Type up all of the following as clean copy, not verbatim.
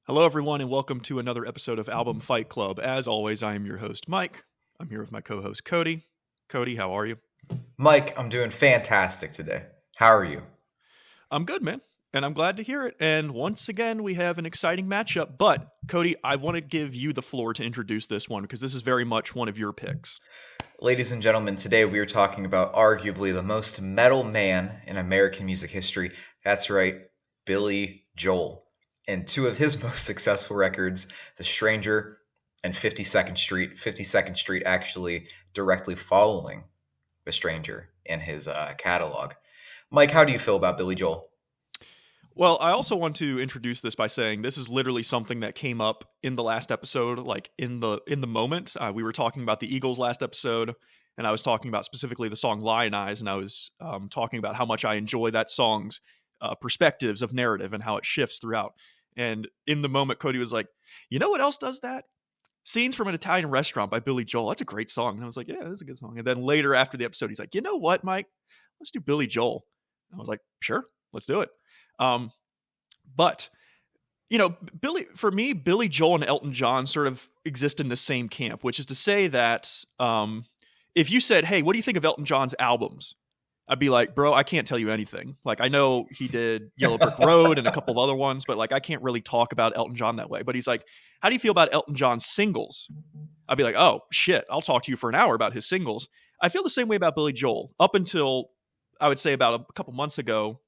Hello, everyone, and welcome to another episode of Album Fight Club. As always, I am your host, Mike. I'm here with my co host, Cody. Cody, how are you? Mike, I'm doing fantastic today. How are you? I'm good, man, and I'm glad to hear it. And once again, we have an exciting matchup. But, Cody, I want to give you the floor to introduce this one because this is very much one of your picks. Ladies and gentlemen, today we are talking about arguably the most metal man in American music history. That's right, Billy Joel. And two of his most successful records, The Stranger and 52nd Street. 52nd Street actually directly following The Stranger in his catalog. Mike, how do you feel about Billy Joel? Well, I also want to introduce this by saying this is literally something that came up in the last episode, like in the moment. We were talking about the Eagles last episode, and I was talking about specifically the song "Lion Eyes," and I was talking about how much I enjoy that song's perspectives of narrative and how it shifts throughout. And in the moment, Cody was like, "You know what else does that? Scenes from an Italian Restaurant by Billy Joel. That's a great song." And I was like, "Yeah, that's a good song." And then later after the episode, he's like, "You know what, Mike? Let's do Billy Joel." And I was like, "Sure, let's do it." Um, but Billy for me, Billy Joel and Elton John sort of exist in the same camp, which is to say that if you said, "Hey, what do you think of Elton John's albums?" I'd be like, "Bro, I can't tell you anything." Like, I know he did Yellow Brick Road and a couple of other ones, but like, I can't really talk about Elton John that way. But he's like, "How do you feel about Elton John's singles?" I'd be like, "Oh shit, I'll talk to you for an hour about his singles." I feel the same way about Billy Joel up until I would say about a couple months ago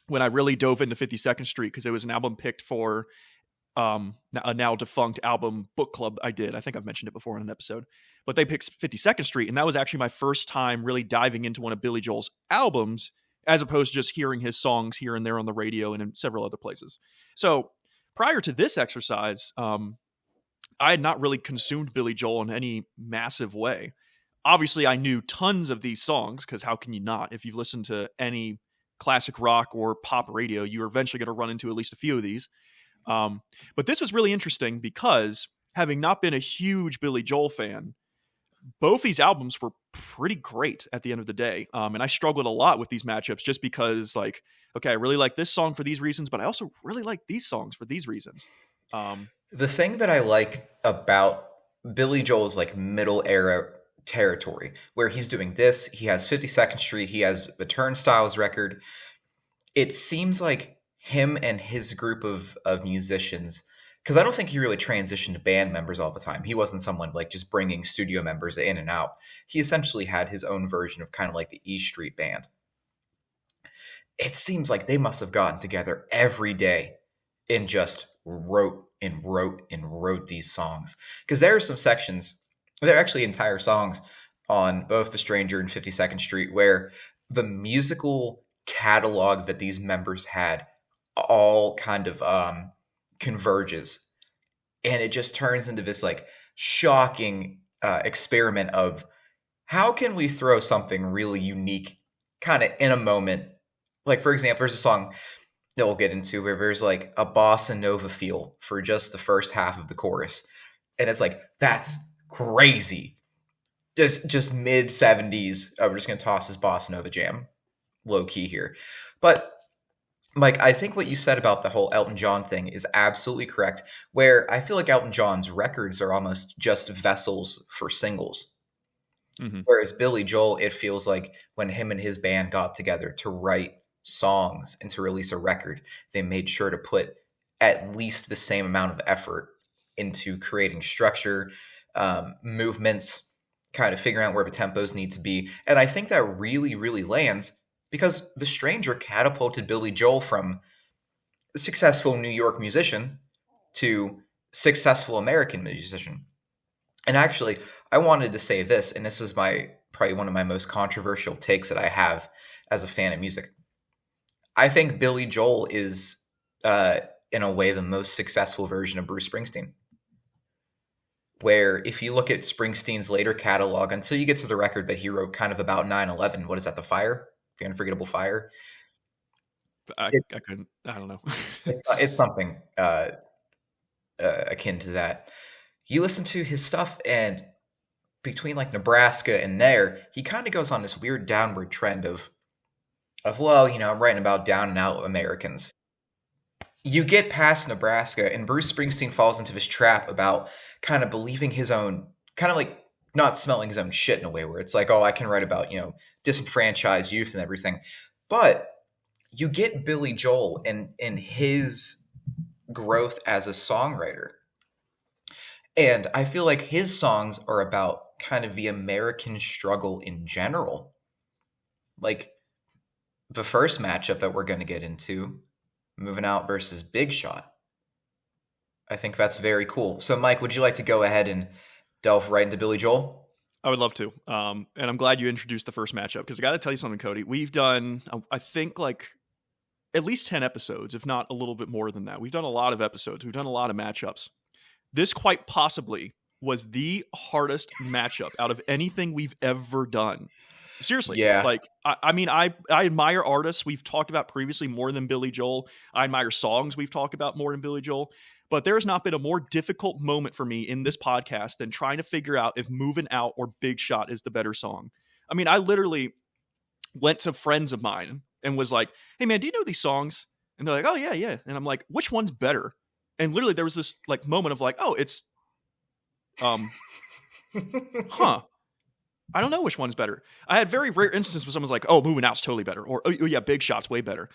when I really dove into 52nd Street because it was an album picked for a now defunct album book club I did. I think I've mentioned it before in an episode, but they picked 52nd Street, and that was actually my first time really diving into one of Billy Joel's albums, as opposed to just hearing his songs here and there on the radio and in several other places. So prior to this exercise, I had not really consumed Billy Joel in any massive way. Obviously, I knew tons of these songs because how can you not? If you've listened to any classic rock or pop radio, you're eventually going to run into at least a few of these. Um, but this was really interesting because having not been a huge Billy Joel fan, both these albums were pretty great at the end of the day. And I struggled a lot with these matchups just because, like, okay, I really like this song for these reasons, but I also really like these songs for these reasons. Um, The thing that I like about Billy Joel's like middle era territory, where he's doing this, he has 52nd Street, he has the Turnstiles record. It seems like him and his group of musicians, because I don't think he really transitioned to band members all the time. He wasn't someone like just bringing studio members in and out. He essentially had his own version of kind of like the E Street Band. It seems like they must have gotten together every day and just wrote these songs. Because there are some sections, there are actually entire songs on both The Stranger and 52nd Street where the musical catalog that these members had all kind of converges. And it just turns into this like shocking experiment of how can we throw something really unique kind of in a moment. Like, for example, there's a song that we'll get into where there's like a bossa nova feel for just the first half of the chorus. And it's like, that's crazy. Just mid 70s. We're just going to toss this bossa nova jam low key here. But Mike, I think what you said about the whole Elton John thing is absolutely correct. Where I feel like Elton John's records are almost just vessels for singles. mhm. Whereas Billy Joel, it feels like when him and his band got together to write songs and to release a record, they made sure to put at least the same amount of effort into creating structure, movements, kind of figuring out where the tempos need to be. And I think that really, really lands because The Stranger catapulted Billy Joel from a successful New York musician to successful American musician. And actually, I wanted to say this, and this is my probably one of my most controversial takes that I have as a fan of music. I think Billy Joel is, in a way, the most successful version of Bruce Springsteen. Where if you look at Springsteen's later catalog, until you get to the record that he wrote kind of about 9/11, what is that, The Fire? The Unforgettable Fire? It, I couldn't. I don't know. it's something akin to that. You listen to his stuff, and between like Nebraska and there, he kind of goes on this weird downward trend of well, I'm writing about down and out Americans. you get past Nebraska, and Bruce Springsteen falls into his trap about kind of believing his own, kind of like not smelling his own shit in a way where it's like, oh, I can write about, disenfranchised youth and everything. But you get Billy Joel and his growth as a songwriter. And I feel like his songs are about kind of the American struggle in general. Like the first matchup that we're going to get into, Moving Out versus Big Shot. I think that's very cool. So, Mike, would you like to go ahead and delve right into Billy Joel? I would love to. And I'm glad you introduced the first matchup because I got to tell you something, Cody. We've done, I think, like at least 10 episodes, if not a little bit more than that. We've done a lot of episodes. We've done a lot of matchups. This quite possibly was the hardest matchup out of anything we've ever done. Seriously. Yeah. Like, I admire artists we've talked about previously more than Billy Joel. I admire songs we've talked about more than Billy Joel. But there has not been a more difficult moment for me in this podcast than trying to figure out if Moving Out or Big Shot is the better song. I mean, I literally went to friends of mine and was like, hey, man, do you know these songs? And they're like, oh, yeah, yeah. And I'm like, which one's better? And literally there was this like moment of like, oh, it's, huh. I don't know which one's better. I had very rare instances where someone's like, oh, Moving Out's totally better. Or, oh yeah, Big Shot's way better.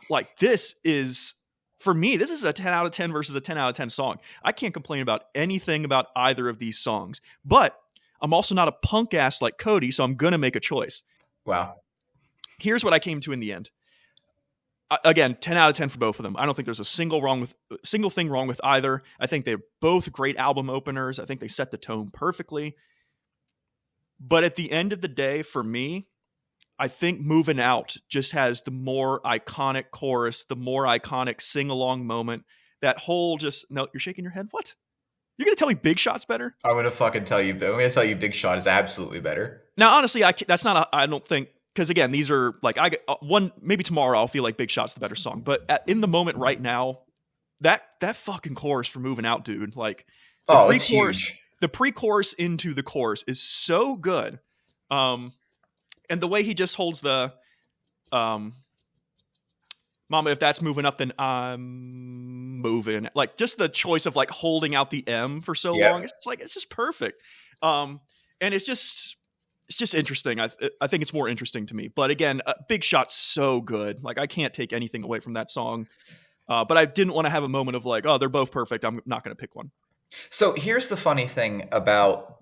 Like this is, for me, this is a 10 out of 10 versus a 10 out of 10 song. I can't complain about anything about either of these songs. But I'm also not a punk ass like Cody, so I'm going to make a choice. Wow. Here's what I came to in the end. Again, 10 out of 10 for both of them. I don't think there's a single thing wrong with either. I think they're both great album openers. I think they set the tone perfectly. But at the end of the day, for me, I think Moving Out just has the more iconic chorus, the more iconic sing-along moment. That whole no, you're shaking your head? What? You're going to tell me Big Shot's better? I'm going to tell you Big Shot is absolutely better. Now, honestly, I don't think, because again, these are like, maybe tomorrow I'll feel like Big Shot's the better song. But in the moment right now, that fucking chorus for Moving Out, dude, like, it's huge. The pre-chorus into the chorus is so good. And the way he just holds the, Mama, if that's moving up, then I'm moving. Like just the choice of like holding out the M for so long. It's just perfect. And it's just interesting. I think it's more interesting to me. But again, Big Shot's so good. Like I can't take anything away from that song. But I didn't want to have a moment of like, oh, they're both perfect. I'm not going to pick one. So here's the funny thing about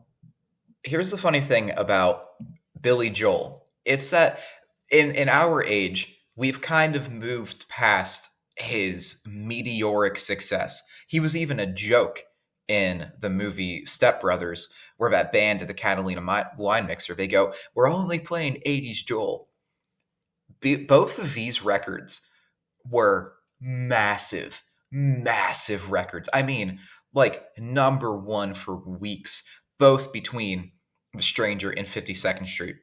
Billy Joel. It's that in our age, we've kind of moved past his meteoric success. He was even a joke in the movie Step Brothers, where that band at the Catalina wine mixer, they go, we're only playing 80s Joel. Both of these records were massive records. I mean, like number one for weeks, both between The Stranger and 52nd Street.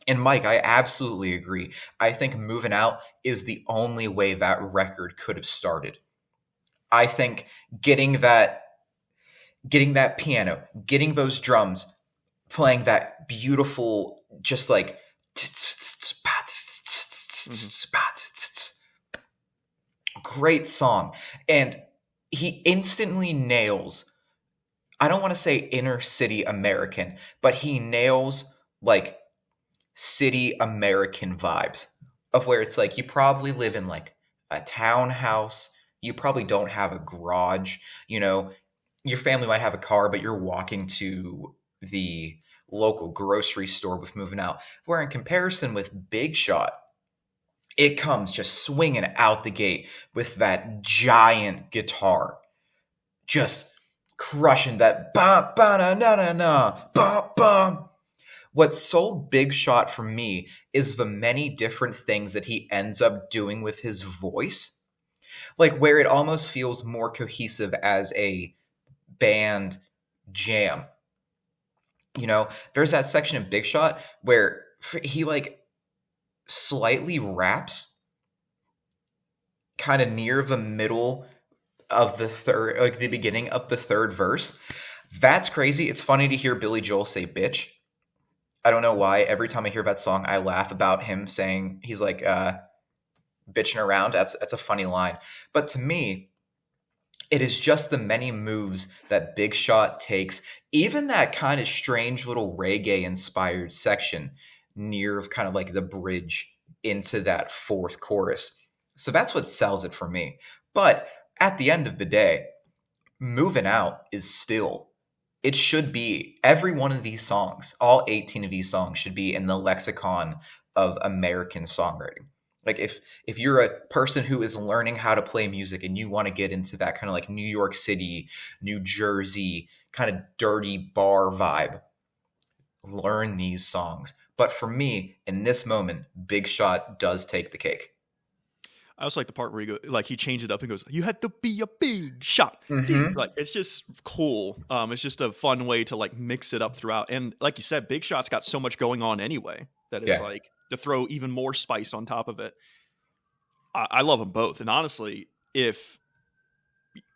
And Mike, I absolutely agree. I think Moving Out is the only way that record could have started. I think getting that piano, getting those drums, playing that beautiful, just like great song. And he instantly nails, I don't want to say inner city American, but he nails like city American vibes of where it's like you probably live in like a townhouse. You probably don't have a garage. Your family might have a car, but you're walking to the local grocery store with Moving Out. Where in comparison with Big Shot, it comes just swinging out the gate with that giant guitar, just crushing that ba ba na na na na ba ba. What sold Big Shot for me is the many different things that he ends up doing with his voice, like where it almost feels more cohesive as a band jam. There's that section in Big Shot where he like slightly raps kind of near the middle of the third, like the beginning of the third verse. That's crazy. It's funny to hear Billy Joel say bitch. I don't know why. Every time I hear that song, I laugh about him saying, he's like, bitching around. That's a funny line. But to me, it is just the many moves that Big Shot takes, even that kind of strange little reggae inspired section near kind of like the bridge into that fourth chorus. So that's what sells it for me. But at the end of the day, Moving Out is still, it should be every one of these songs, all 18 of these songs should be in the lexicon of American songwriting. Like if you're a person who is learning how to play music and you want to get into that kind of like New York City, New Jersey kind of dirty bar vibe, learn these songs. But for me, in this moment, Big Shot does take the cake. I also like the part where he go, like he changed it up and goes, "You had to be a big shot." Mm-hmm. Like it's just cool. It's just a fun way to like mix it up throughout. And like you said, Big Shot's got so much going on anyway that it's Yeah. like to throw even more spice on top of it. I love them both, and honestly, if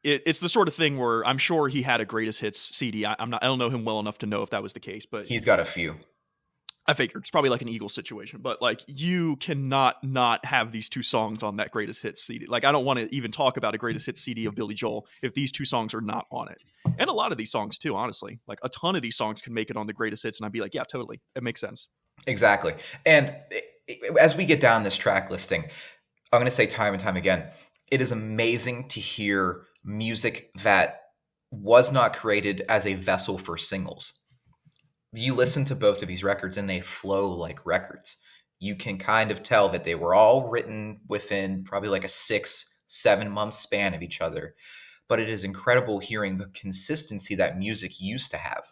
it's the sort of thing where I'm sure he had a greatest hits CD. I don't know him well enough to know if that was the case, but He's got a few. I figured it's probably like an Eagles situation. But like you cannot not have these two songs on that greatest hits CD. Like I don't want to even talk about a greatest hits CD of Billy Joel if these two songs are not on it. And a lot of these songs too, honestly. Like a ton of these songs can make it on the greatest hits, and I'd be like, yeah, totally, it makes sense. Exactly. And as we get down this track listing, I'm going to say time and time again, it is amazing to hear music that was not created as a vessel for singles. You listen to both of these records and they flow like records. You can kind of tell that they were all written within probably like a 6-7 month span of each other. But it is incredible hearing the consistency that music used to have.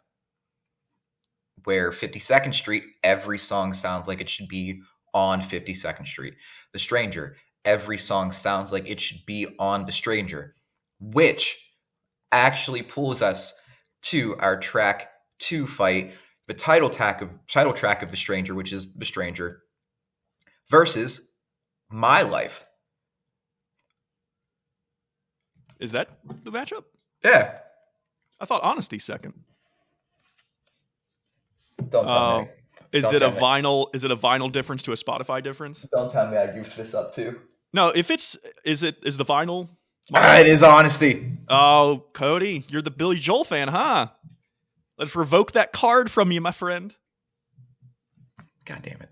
Where 52nd Street, every song sounds like it should be on 52nd Street. The Stranger, every song sounds like it should be on The Stranger, which actually pulls us to our track 2 fight, the title track of The Stranger, which is The Stranger, versus My Life. Is that the matchup? Yeah. I thought Honesty second. Don't tell me. Is it a vinyl difference to a Spotify difference? Don't tell me I goofed this up too. No, if it's is the vinyl? It is Honesty. Oh, Cody, you're the Billy Joel fan, huh? Let's revoke that card from you, my friend. God damn it.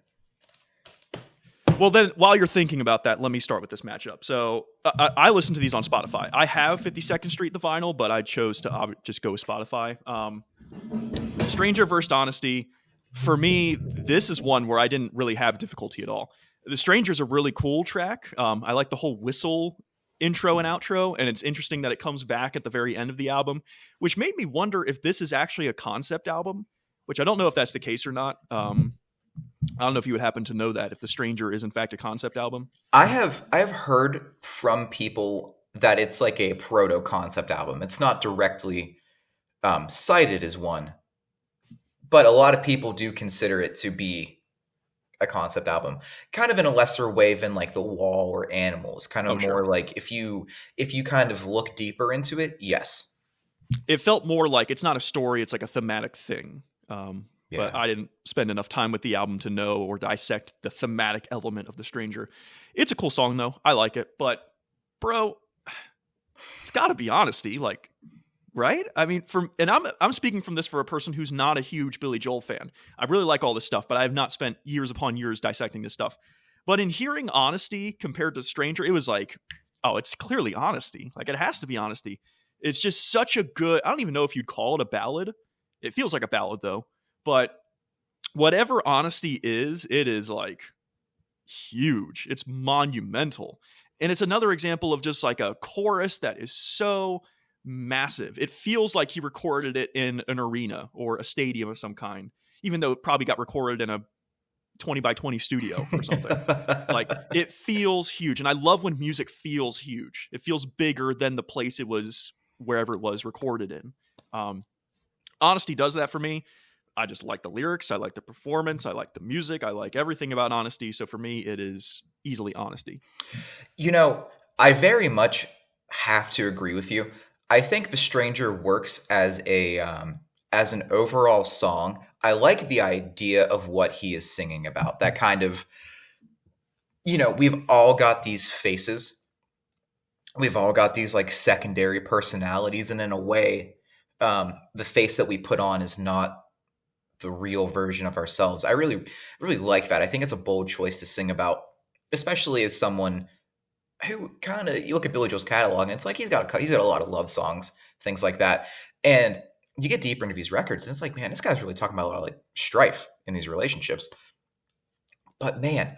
Well, then, while you're thinking about that, let me start with this matchup. So, I listen to these on Spotify. I have 52nd Street, the vinyl, but I chose to just go with Spotify. Stranger versus Honesty. For me, this is one where I didn't really have difficulty at all. The Stranger's a really cool track. I like the whole whistle intro and outro, and it's interesting that it comes back at the very end of the album, which made me wonder if this is actually a concept album, which I don't know if that's the case or not. I don't know if you would happen to know that, if The Stranger is in fact a concept album. I have heard from people that it's like a proto concept album. It's not directly cited as one, but a lot of people do consider it to be a concept album, kind of in a lesser way than like The Wall or Animals. Kind of more like if you kind of look deeper into it, yes. It felt more like it's not a story; it's like a thematic thing. But I didn't spend enough time with the album to know or dissect the thematic element of The Stranger. It's a cool song though; I like it. But bro, it's got to be Honesty, like. Right? I mean, I'm speaking from this for a person who's not a huge Billy Joel fan. I really like all this stuff, but I have not spent years upon years dissecting this stuff. But in hearing Honesty compared to Stranger, it was like, oh, it's clearly Honesty. Like, it has to be Honesty. It's just such a good, I don't even know if you'd call it a ballad. It feels like a ballad, though. But whatever Honesty is, it is like huge. It's monumental. And it's another example of just like a chorus that is so massive. It feels like he recorded it in an arena or a stadium of some kind, even though it probably got recorded in a 20 by 20 studio or something. Like, it feels huge. And I love when music feels huge. It feels bigger than the place it was, wherever it was recorded in. Honesty does that for me. I just like the lyrics. I like the performance. I like the music. I like everything about Honesty. So for me, it is easily Honesty. You know, I very much have to agree with you. I think The Stranger works as an overall song. I like the idea of what he is singing about. That kind of we've all got these faces. We've all got these like secondary personalities, and in a way, the face that we put on is not the real version of ourselves. I really like that. I think it's a bold choice to sing about, especially as someone who kind of, you look at Billy Joel's catalog and it's like he's got a lot of love songs, things like that, and you get deeper into these records and it's like, man, this guy's really talking about a lot of like strife in these relationships. But man,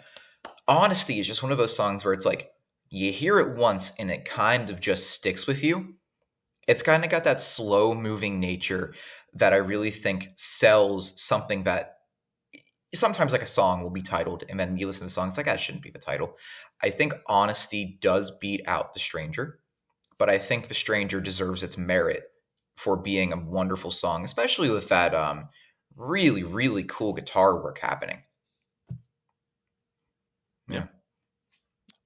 Honesty is just one of those songs where it's like you hear it once and it kind of just sticks with you. It's kind of got that slow moving nature that I really think sells something that sometimes like a song will be titled and then you listen to the song, it's like that shouldn't be the title. I think Honesty does beat out The Stranger, but I think The Stranger deserves its merit for being a wonderful song, especially with that really, really cool guitar work happening. Yeah.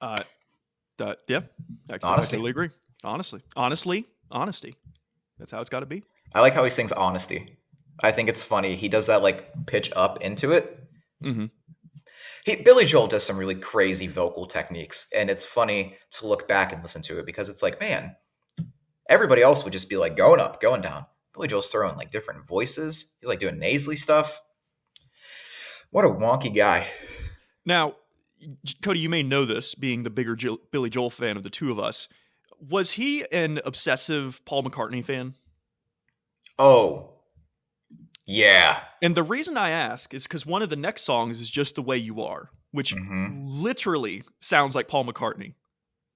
Yeah. I totally agree. Honestly. Honesty. That's how it's got to be. I like how he sings Honesty. I think it's funny. He does that like pitch up into it. Mm-hmm. Billy Joel does some really crazy vocal techniques, and it's funny to look back and listen to it because it's like, man, everybody else would just be like going up, going down. Billy Joel's throwing like different voices. He's like doing nasally stuff. What a wonky guy. Now, Cody, you may know this, being the bigger Billy Joel fan of the two of us. Was he an obsessive Paul McCartney fan? Oh, yeah. And the reason I ask is because one of the next songs is Just the Way You Are, which literally sounds like Paul McCartney.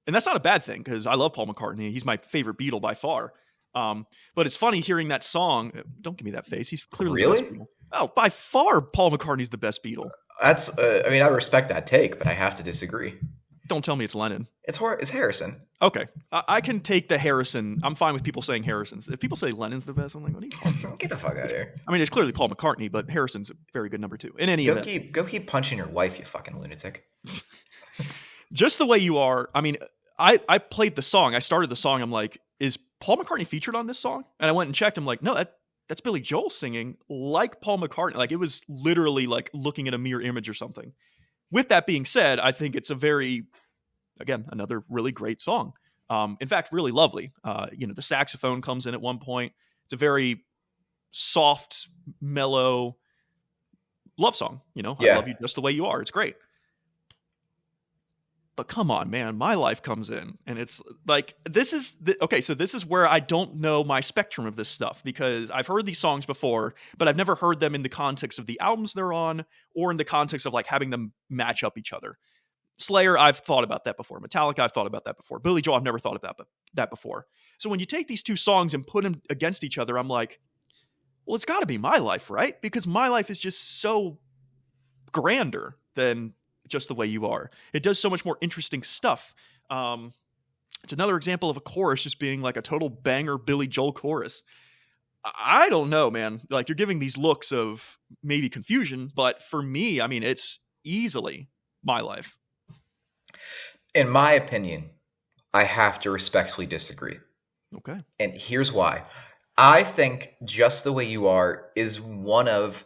And that's not a bad thing because I love Paul McCartney. He's my favorite Beatle by far. But it's funny hearing that song. Don't give me that face. He's clearly the best Beatle. Oh, by far, Paul McCartney's the best Beatle. That's. I mean, I respect that take, but I have to disagree. Don't tell me it's Lennon. It's Harrison. Okay, I can take the Harrison. I'm fine with people saying Harrison's. If people say Lennon's the best, I'm like, what are you talking about? Get the fuck out of here. I mean, it's clearly Paul McCartney, but Harrison's a very good number two. In any event, go keep punching your wife, you fucking lunatic. Just the Way You Are. I mean, I played the song. I started the song. I'm like, is Paul McCartney featured on this song? And I went and checked. I'm like, no, that's Billy Joel singing like Paul McCartney. Like it was literally like looking at a mirror image or something. With that being said, I think it's again, another really great song. In fact, really lovely. The saxophone comes in at one point. It's a very soft, mellow love song. I love you just the way you are. It's great. But come on, man, My Life comes in and it's like, so this is where I don't know my spectrum of this stuff because I've heard these songs before, but I've never heard them in the context of the albums they're on or in the context of like having them match up each other. Slayer, I've thought about that before. Metallica, I've thought about that before. Billy Joel, I've never thought about that before. So when you take these two songs and put them against each other, I'm like, well, it's got to be My Life, right? Because My Life is just so grander than Just the Way You Are. It does so much more interesting stuff. It's another example of a chorus just being like a total banger Billy Joel chorus. I don't know, man. Like you're giving these looks of maybe confusion, but for me, I mean, it's easily My Life. In my opinion, I have to respectfully disagree. Okay. And here's why. I think Just the Way You Are is one of,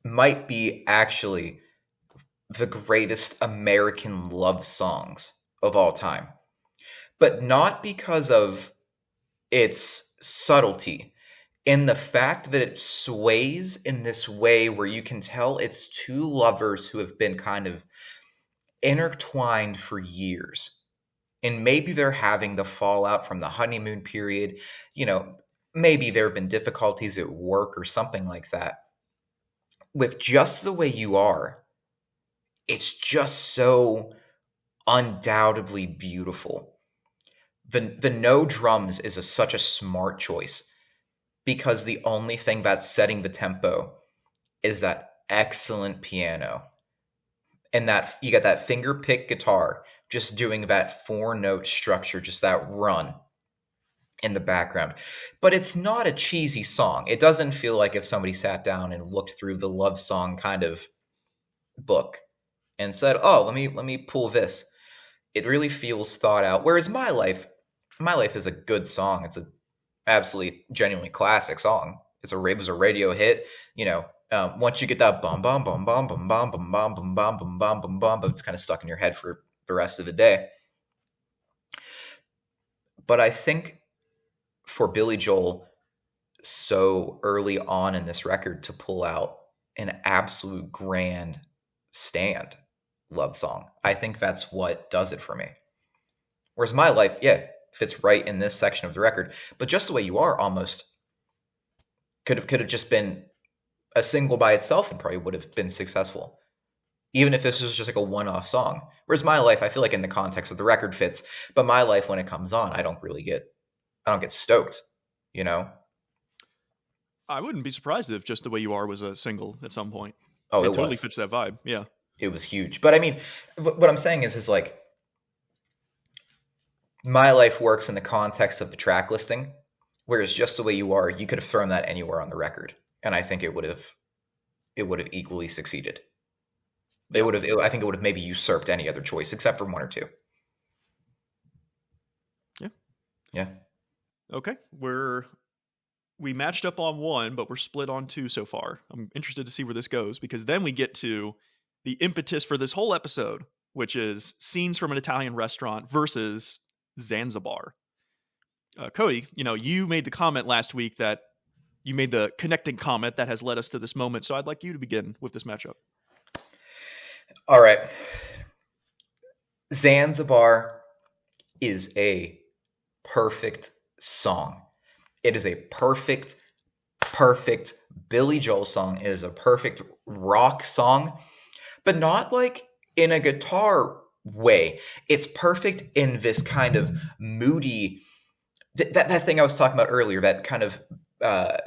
might be actually the greatest American love songs of all time. But not because of its subtlety, in the fact that it sways in this way where you can tell it's two lovers who have been kind of intertwined for years. And maybe they're having the fallout from the honeymoon period. Maybe there have been difficulties at work or something like that. With Just the Way You Are, it's just so undoubtedly beautiful. The no drums is such a smart choice because the only thing that's setting the tempo is that excellent piano. And that you got that finger pick guitar just doing that 4-note structure, just that run in the background. But it's not a cheesy song. It doesn't feel like if somebody sat down and looked through the love song kind of book and said, "Oh, let me pull this." It really feels thought out. Whereas My Life is a good song. It's a absolutely genuinely classic song. It was a radio hit. Once you get that bum bum bum bum bum bum bum bum bum bum bum bum bum bum, but it's kind of stuck in your head for the rest of the day. But I think for Billy Joel, so early on in this record, to pull out an absolute grand stand love song, I think that's what does it for me. Whereas My Life, yeah, fits right in this section of the record, but Just the Way You Are almost could have just been a single by itself and probably would have been successful, even if this was just like a one-off song. Whereas My Life, I feel like in the context of the record fits, but My Life, when it comes on, I don't get stoked, you know? I wouldn't be surprised if Just the Way You Are was a single at some point. Oh, It it totally was. fits that vibe. Yeah. It was huge. But I mean, what I'm saying is like, My Life works in the context of the track listing, whereas Just the Way You Are, you could have thrown that anywhere on the record, and I think it would have equally succeeded. Yeah. I think it would have maybe usurped any other choice except for one or two. Yeah. Yeah. Okay. We matched up on one, but we're split on two so far. I'm interested to see where this goes because then we get to the impetus for this whole episode, which is scenes from an Italian restaurant versus Zanzibar. Cody, you made the comment last week that you made the connecting comment that has led us to this moment. So I'd like you to begin with this matchup. All right. Zanzibar is a perfect song. It is a perfect Billy Joel song. It is a perfect rock song, but not like in a guitar way. It's perfect in this kind of moody, that thing I was talking about earlier, that kind of uh,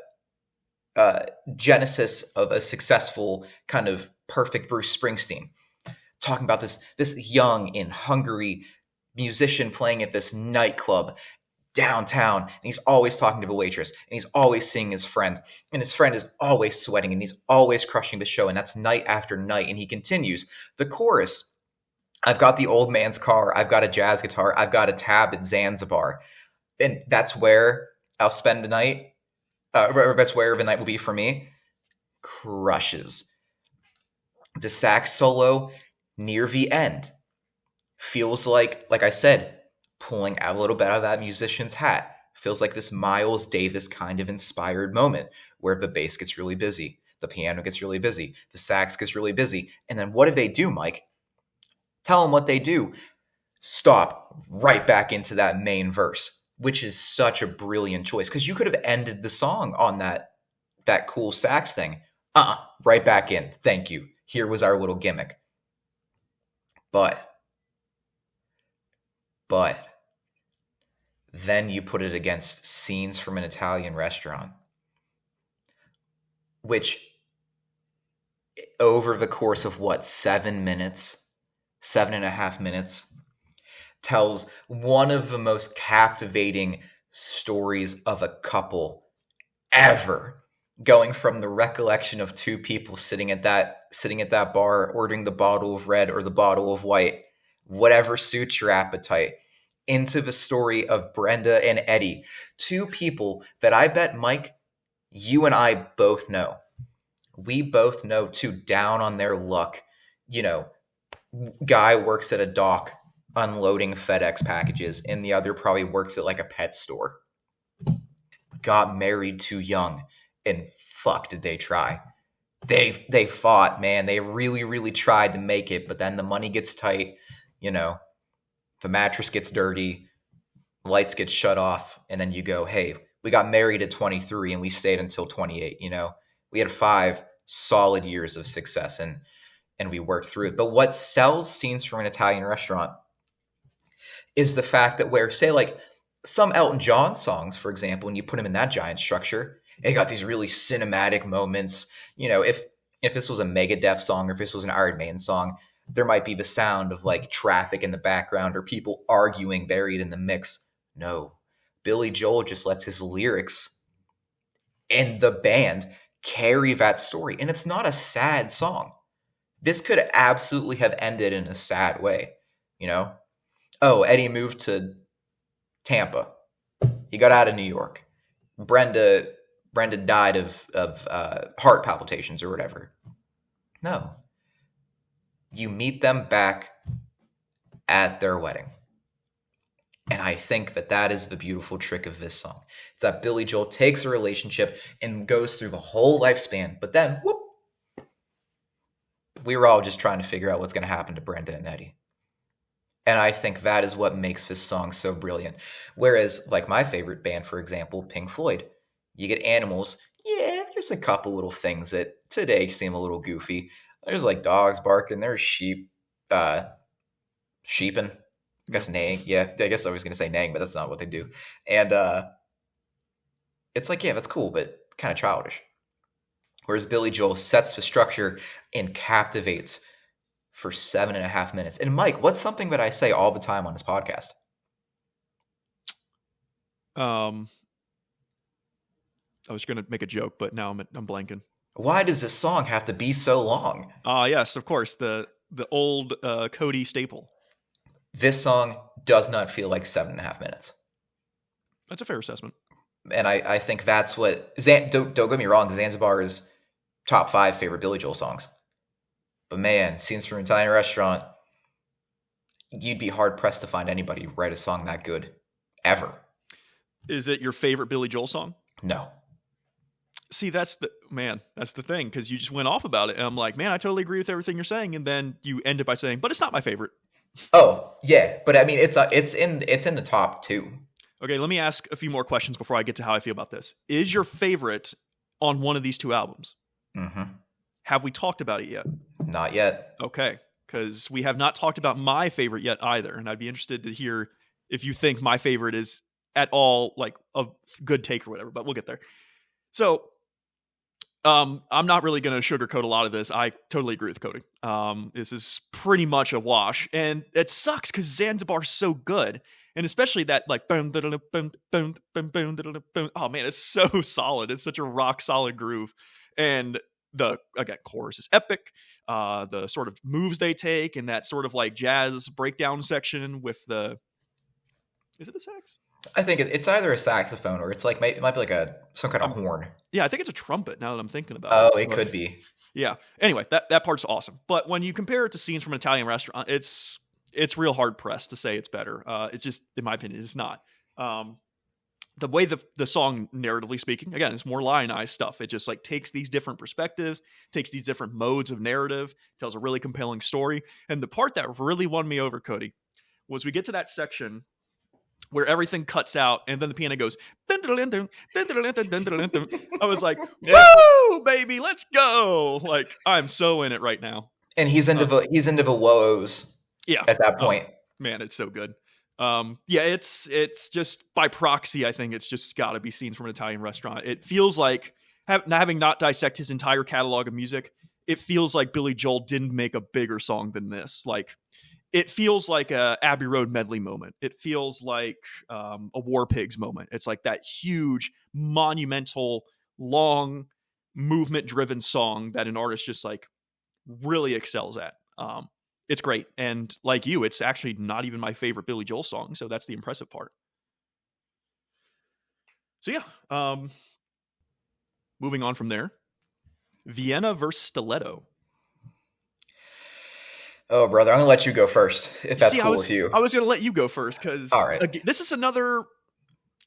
genesis of a successful kind of perfect Bruce Springsteen. Talking about this young and hungry musician playing at this nightclub downtown, and he's always talking to the waitress, and he's always seeing his friend, and his friend is always sweating, and he's always crushing the show, and that's night after night. And he continues the chorus: I've got the old man's car, I've got a jazz guitar, I've got a tab at Zanzibar, and that's where I'll spend the night. That's where the night will be for me. Crushes. The sax solo near the end feels like I said, pulling out a little bit out of that musician's hat. Feels like this Miles Davis kind of inspired moment where the bass gets really busy, the piano gets really busy, the sax gets really busy. And then what do they do, Mike? Tell them what they do. Stop right back into that main verse, which is such a brilliant choice because you could have ended the song on that cool sax thing. Right back in. Thank you. Here was our little gimmick. But then you put it against scenes from an Italian restaurant, which over the course of 7.5 minutes, tells one of the most captivating stories of a couple ever. Going from the recollection of two people sitting at that bar, ordering the bottle of red or the bottle of white, whatever suits your appetite, into the story of Brenda and Eddie, two people that I bet, Mike, you and I both know. We both know two down on their luck. Guy works at a dock unloading FedEx packages, and the other probably works at like a pet store. Got married too young, and fuck did they try. They fought, man. They really, really tried to make it, but then the money gets tight, the mattress gets dirty, lights get shut off, and then you go, hey, we got married at 23 and we stayed until 28. We had 5 solid years of success, and we worked through it. But what sells scenes from an Italian restaurant is the fact that where, say, like some Elton John songs, for example, when you put them in that giant structure, they got these really cinematic moments. If this was a Megadeth song or if this was an Iron Maiden song, there might be the sound of like traffic in the background or people arguing buried in the mix. No, Billy Joel just lets his lyrics and the band carry that story. And it's not a sad song. This could absolutely have ended in a sad way. Oh, Eddie moved to Tampa. He got out of New York. Brenda Brenda died of heart palpitations or whatever. No. You meet them back at their wedding. And I think that is the beautiful trick of this song. It's that Billy Joel takes a relationship and goes through the whole lifespan, but then, whoop, we were all just trying to figure out what's going to happen to Brenda and Eddie. And I think that is what makes this song so brilliant. Whereas, like my favorite band, for example, Pink Floyd, you get Animals. Yeah, there's a couple little things that today seem a little goofy. There's like dogs barking. There's sheep, sheeping. I guess neighing. Yeah, I guess I was going to say neighing, but that's not what they do. And it's like, yeah, that's cool, but kind of childish. Whereas Billy Joel sets the structure and captivates for 7.5 minutes. And Mike, what's something that I say all the time on this podcast? I was going to make a joke, but now I'm blanking. Why does this song have to be so long? Yes, of course. The old Cody staple. This song does not feel like 7.5 minutes. That's a fair assessment. And I think that's what... Don't get me wrong, Zanzibar is top 5 favorite Billy Joel songs. But man, Scenes from an Italian Restaurant, you'd be hard-pressed to find anybody write a song that good. Ever. Is it your favorite Billy Joel song? No. See, that's the thing, because you just went off about it, and I'm like, man, I totally agree with everything you're saying, and then you end it by saying, but it's not my favorite. Oh, yeah, but I mean, it's in the top 2. Okay, let me ask a few more questions before I get to how I feel about this. Is your favorite on one of these 2 albums? Mm-hmm. Have we talked about it yet? Not yet. Okay, because we have not talked about my favorite yet either, and I'd be interested to hear if you think my favorite is at all like a good take or whatever, but we'll get there. So, I'm not really going to sugarcoat a lot of this. I totally agree with Cody. This is pretty much a wash, and it sucks because Zanzibar's so good, and especially that like boom, boom, boom, boom, boom, boom. Oh man, it's so solid. It's such a rock solid groove, and the chorus is epic. The sort of moves they take, and that sort of like jazz breakdown section with is it a sax? I think it's either a saxophone or it's like it might be like some kind of horn. Yeah, I think it's a trumpet now that I'm thinking about it. Oh, it could be. Yeah. Anyway, that part's awesome. But when you compare it to Scenes from an Italian Restaurant, it's real hard pressed to say it's better. It's just, in my opinion, it's not. The way the song, narratively speaking, again, it's more lionized stuff. It just like takes these different perspectives, takes these different modes of narrative, tells a really compelling story. And the part that really won me over, Cody, was we get to that section where everything cuts out and then the piano goes. I was like, woo, baby, let's go. Like, I'm so in it right now. And he's into the woes. Yeah. At that point. Man, it's so good. Yeah, it's just by proxy, I think it's just got to be Scenes from an Italian Restaurant. It feels like, having not dissect his entire catalog of music, it feels like Billy Joel didn't make a bigger song than this. Like, it feels like a Abbey Road medley moment. It feels like a War Pigs moment. It's like that huge, monumental, long, movement-driven song that an artist just like really excels at. It's great. And like you, it's actually not even my favorite Billy Joel song. So that's the impressive part. So yeah, moving on from there, Vienna versus Stiletto. Oh, brother, I'm going to let you go first, if that's cool with you. I was going to let you go first because right. This is another,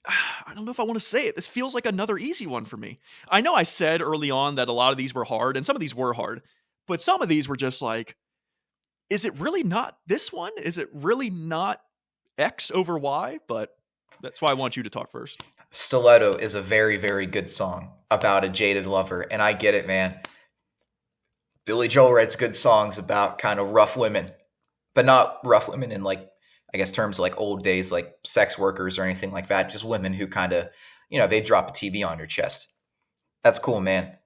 I don't know if I want to say it. This feels like another easy one for me. I know I said early on that a lot of these were hard, and some of these were hard, but some of these were just like, is it really not this one? Is it really not X over Y? But that's why I want you to talk first. Stiletto is a very, very good song about a jaded lover, and I get it, man. Billy Joel writes good songs about kind of rough women, but not rough women in like, I guess, terms like old days, like sex workers or anything like that. Just women who kind of, they drop a TV on your chest. That's cool, man.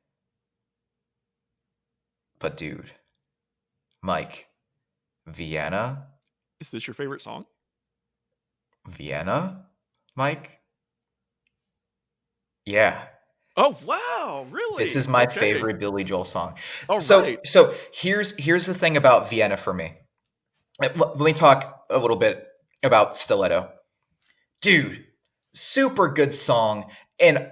But dude, Mike, Vienna? Is this your favorite song? Vienna, Mike? Yeah. Oh, wow. Really? This is my favorite Billy Joel song. All right. So here's the thing about Vienna for me. Let me talk a little bit about Stiletto. Dude, super good song. And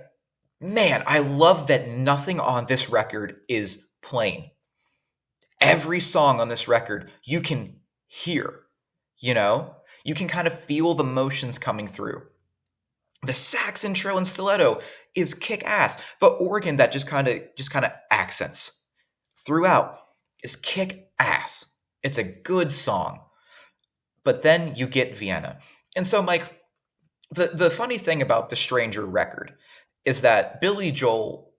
man, I love that nothing on this record is plain. Every song on this record you can hear, you know? You can kind of feel the motions coming through. The sax intro and stiletto is kick ass. The organ that just kind of accents throughout is kick ass. It's a good song. But then you get Vienna. And so, Mike, the funny thing about the Stranger record is that Billy Joel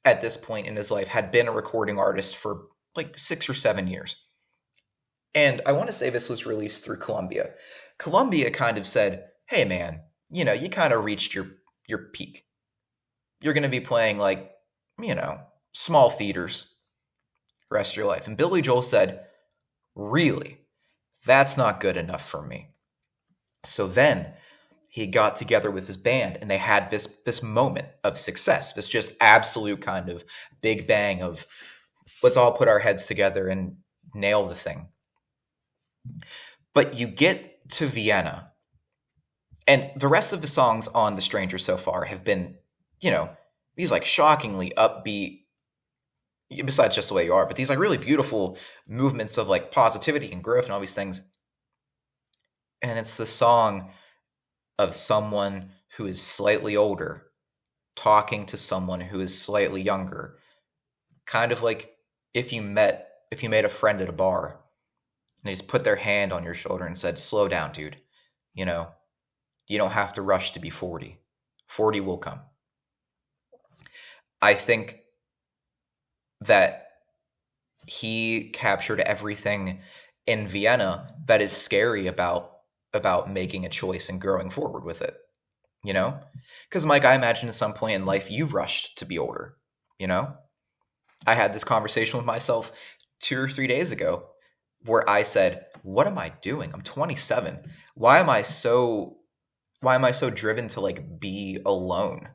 at this point in his life had been a recording artist for like 6 or 7 years. And I want to say this was released through Columbia. Columbia kind of said, "Hey man, you kind of reached your peak. You're going to be playing like, small theaters the rest of your life." And Billy Joel said, "Really? That's not good enough for me." So then he got together with his band and they had this moment of success, this just absolute kind of big bang of let's all put our heads together and nail the thing. But you get to Vienna, and the rest of the songs on The Stranger so far have been, these like shockingly upbeat, besides Just the Way You Are, but these like really beautiful movements of like positivity and growth and all these things. And it's the song of someone who is slightly older talking to someone who is slightly younger. Kind of like if you made a friend at a bar and they just put their hand on your shoulder and said, "Slow down, dude. You know, you don't have to rush to be 40. 40 will come." I think that he captured everything in Vienna that is scary about making a choice and growing forward with it. Because Mike, I imagine at some point in life you rushed to be older. I had this conversation with myself 2 or 3 days ago where I said, "What am I doing? I'm 27. Why am I so driven to like be alone?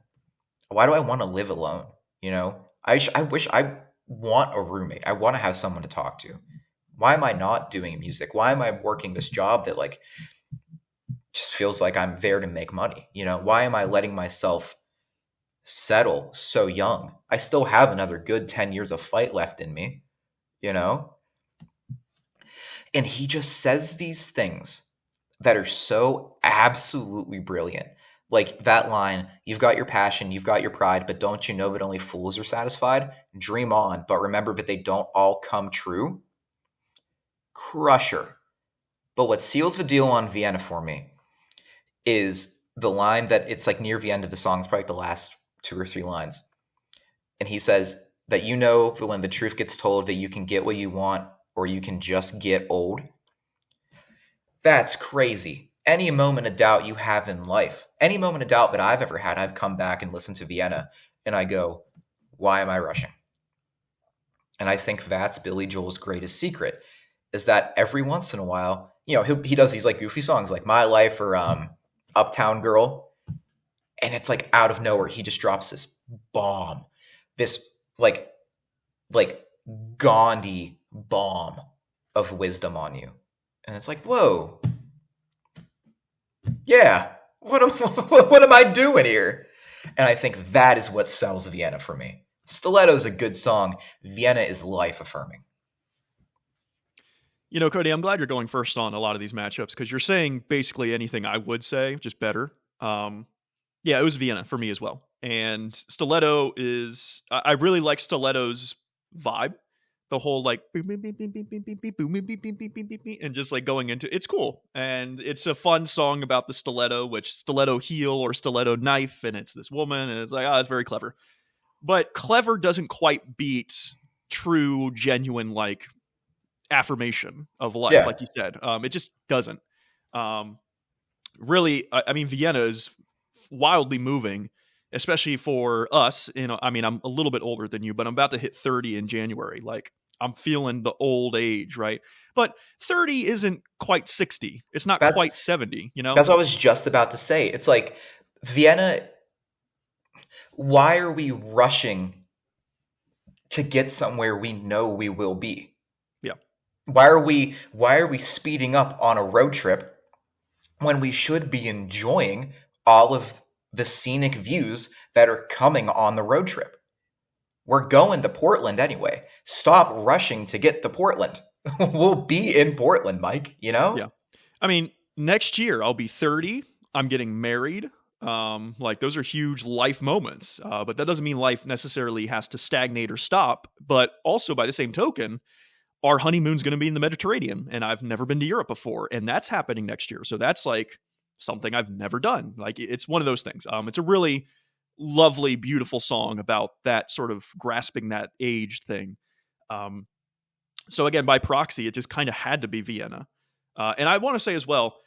Why do I want to live alone? I wish I want a roommate. I want to have someone to talk to. Why am I not doing music? Why am I working this job that like just feels like I'm there to make money? Why am I letting myself settle so young? I still have another good 10 years of fight left in me, you know? And he just says these things that are so absolutely brilliant. Like that line, "You've got your passion, you've got your pride, but don't you know that only fools are satisfied? Dream on, but remember that they don't all come true." Crusher. But what seals the deal on Vienna for me is the line that it's like near the end of the song. It's probably like the last 2 or 3 lines. And he says that that when the truth gets told that you can get what you want or you can just get old. That's crazy. Any moment of doubt you have in life, any moment of doubt that I've ever had, I've come back and listened to Vienna and I go, why am I rushing? And I think that's Billy Joel's greatest secret is that every once in a while, he does these like goofy songs like My Life or Uptown Girl. And it's like out of nowhere, he just drops this bomb, this like Gandhi bomb of wisdom on you. And it's like, whoa, yeah, what am I doing here? And I think that is what sells Vienna for me. Stiletto is a good song. Vienna is life affirming. Cody, I'm glad you're going first on a lot of these matchups because you're saying basically anything I would say, just better. Yeah, it was Vienna for me as well. And Stiletto I really like Stiletto's vibe. The whole like boom, boom, boom, boom, boom, boom, boom, boom, boom, boom, boom, boom, boom, boom, and just like going into it's cool. And it's a fun song about the stiletto, which stiletto heel or stiletto knife, and it's this woman, and it's like, it's very clever. But clever doesn't quite beat true, genuine, like affirmation of life, Yeah. like you said. It just doesn't. Really, I mean, Vienna is wildly moving, especially for us. I mean, I'm a little bit older than you, but I'm about to hit 30 in January. Like, I'm feeling the old age, right? But 30 isn't quite 60. It's not That's quite 70, that's what I was just about to say. It's like Vienna, why are we rushing to get somewhere we know we will be? Yeah. Why are we speeding up on a road trip when we should be enjoying all of the scenic views that are coming on the road trip. We're going to Portland anyway. Stop rushing to get to Portland. We'll be in Portland, Mike, you Yeah. know? I mean, next year I'll be 30. I'm getting married. Like those are huge life moments. But that doesn't mean life necessarily has to stagnate or stop. But also by the same token, our honeymoon's going to be in the Mediterranean, and I've never been to Europe before, and that's happening next year. So that's like something I've never done. Like it's one of those things. It's a really lovely, beautiful song about that sort of grasping that age thing. Um, so again, by proxy, it just kind of had to be Vienna. And I want to say as well,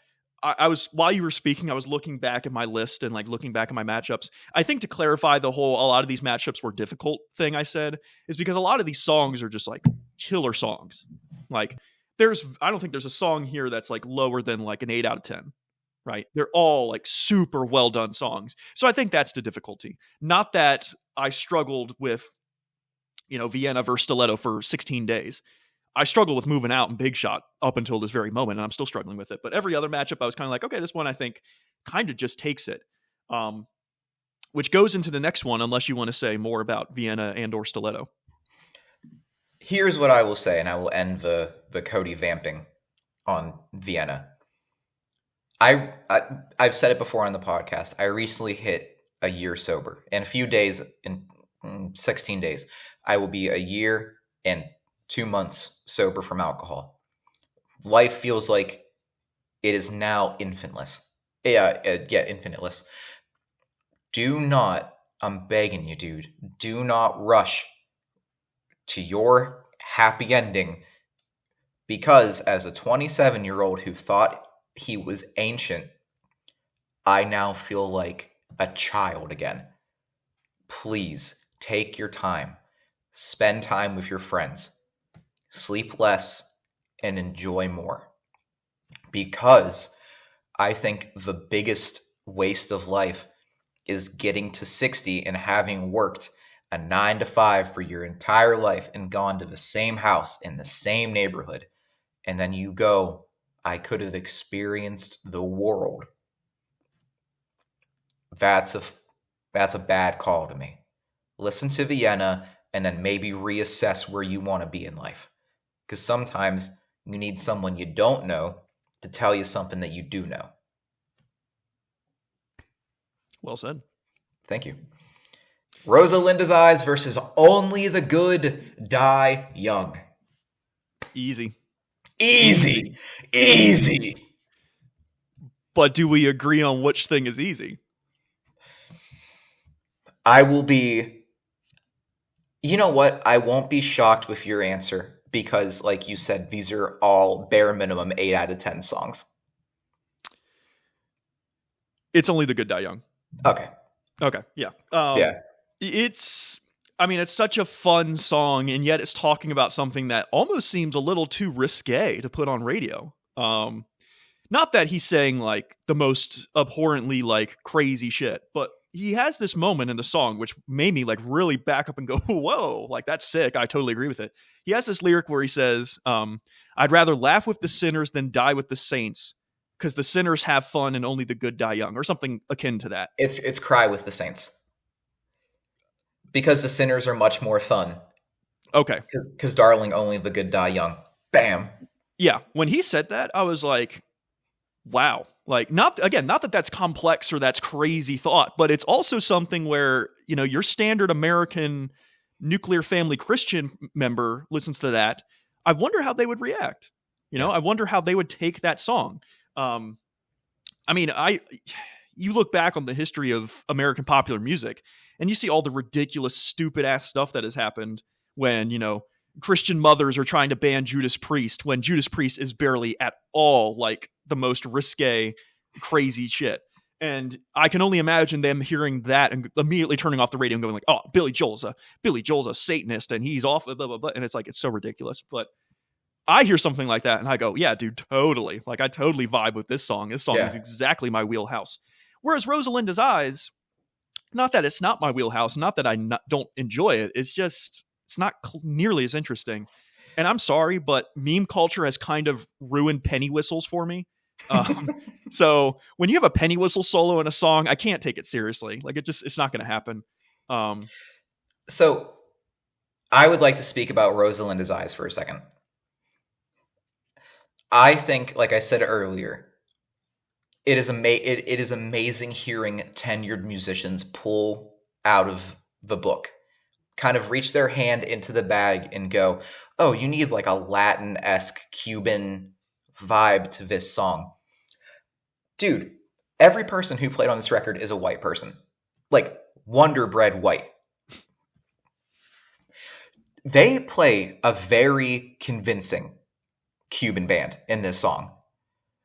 I was while you were speaking, I was looking back at my list and like looking back at my matchups. I think to clarify the whole a lot of these matchups were difficult thing I said is because a lot of these songs are just like killer songs. Like I don't think there's a song here that's like lower than like an 8 out of 10. Right? They're all like super well done songs. So I think that's the difficulty. Not that I struggled with, Vienna versus Stiletto for 16 days. I struggled with Moving Out and Big Shot up until this very moment, and I'm still struggling with it. But every other matchup, I was kind of like, okay, this one I think kind of just takes it. Which goes into the next one, unless you want to say more about Vienna and or Stiletto. Here's what I will say, and I will end the Cody vamping on Vienna. I've said it before on the podcast. I recently hit a year sober. In a few days, in 16 days, I will be a year and 2 months sober from alcohol. Life feels like it is now infiniteless. Infiniteless. Do not, I'm begging you, dude, do not rush to your happy ending, because as a 27-year-old who thought he was ancient, I now feel like a child again. Please take your time. Spend time with your friends. Sleep less and enjoy more. Because I think the biggest waste of life is getting to 60 and having worked a 9 to 5 for your entire life and gone to the same house in the same neighborhood. And then you go, I could have experienced the world. That's a bad call to me. Listen to Vienna and then maybe reassess where you want to be in life. Because sometimes you need someone you don't know to tell you something that you do know. Well said. Thank you. Rosalinda's Eyes versus Only the Good Die Young. Easy. But do we agree on which thing is easy? I will be... You know what? I won't be shocked with your answer because, like you said, these are all bare minimum 8 out of 10 songs. It's Only the Good Die Young. Okay. Yeah. Yeah. It's such a fun song, and yet it's talking about something that almost seems a little too risque to put on radio. Not that he's saying like the most abhorrently like crazy shit, but he has this moment in the song which made me like really back up and go, whoa, like that's sick. I totally agree with it. He has this lyric where he says, I'd rather laugh with the sinners than die with the saints, because the sinners have fun and only the good die young, or something akin to that. It's cry with the saints. Because the sinners are much more fun. Okay. Because darling, only the good die young. Bam. Yeah. When he said that, I was like, wow. Like, not that that's complex or that's crazy thought, but it's also something where, your standard American nuclear family Christian member listens to that. I wonder how they would react. I wonder how they would take that song. You look back on the history of American popular music and you see all the ridiculous, stupid ass stuff that has happened when, Christian mothers are trying to ban Judas Priest when Judas Priest is barely at all like the most risque, crazy shit. And I can only imagine them hearing that and immediately turning off the radio and going like, oh, Billy Joel's a Satanist and he's off, blah, blah, blah. And it's like, it's so ridiculous. But I hear something like that and I go, yeah, dude, totally. Like I totally vibe with this song. This song is exactly my wheelhouse. Whereas Rosalinda's Eyes, not that it's not my wheelhouse, not that I don't enjoy it. It's just, it's not nearly as interesting. And I'm sorry, but meme culture has kind of ruined penny whistles for me. So when you have a penny whistle solo in a song, I can't take it seriously. Like it's not going to happen. So I would like to speak about Rosalinda's Eyes for a second. I think, like I said earlier, it is amazing hearing tenured musicians pull out of the book, kind of reach their hand into the bag and go, "Oh, you need like a Latin-esque Cuban vibe to this song." Dude, every person who played on this record is a white person. Like Wonder Bread white. They play a very convincing Cuban band in this song,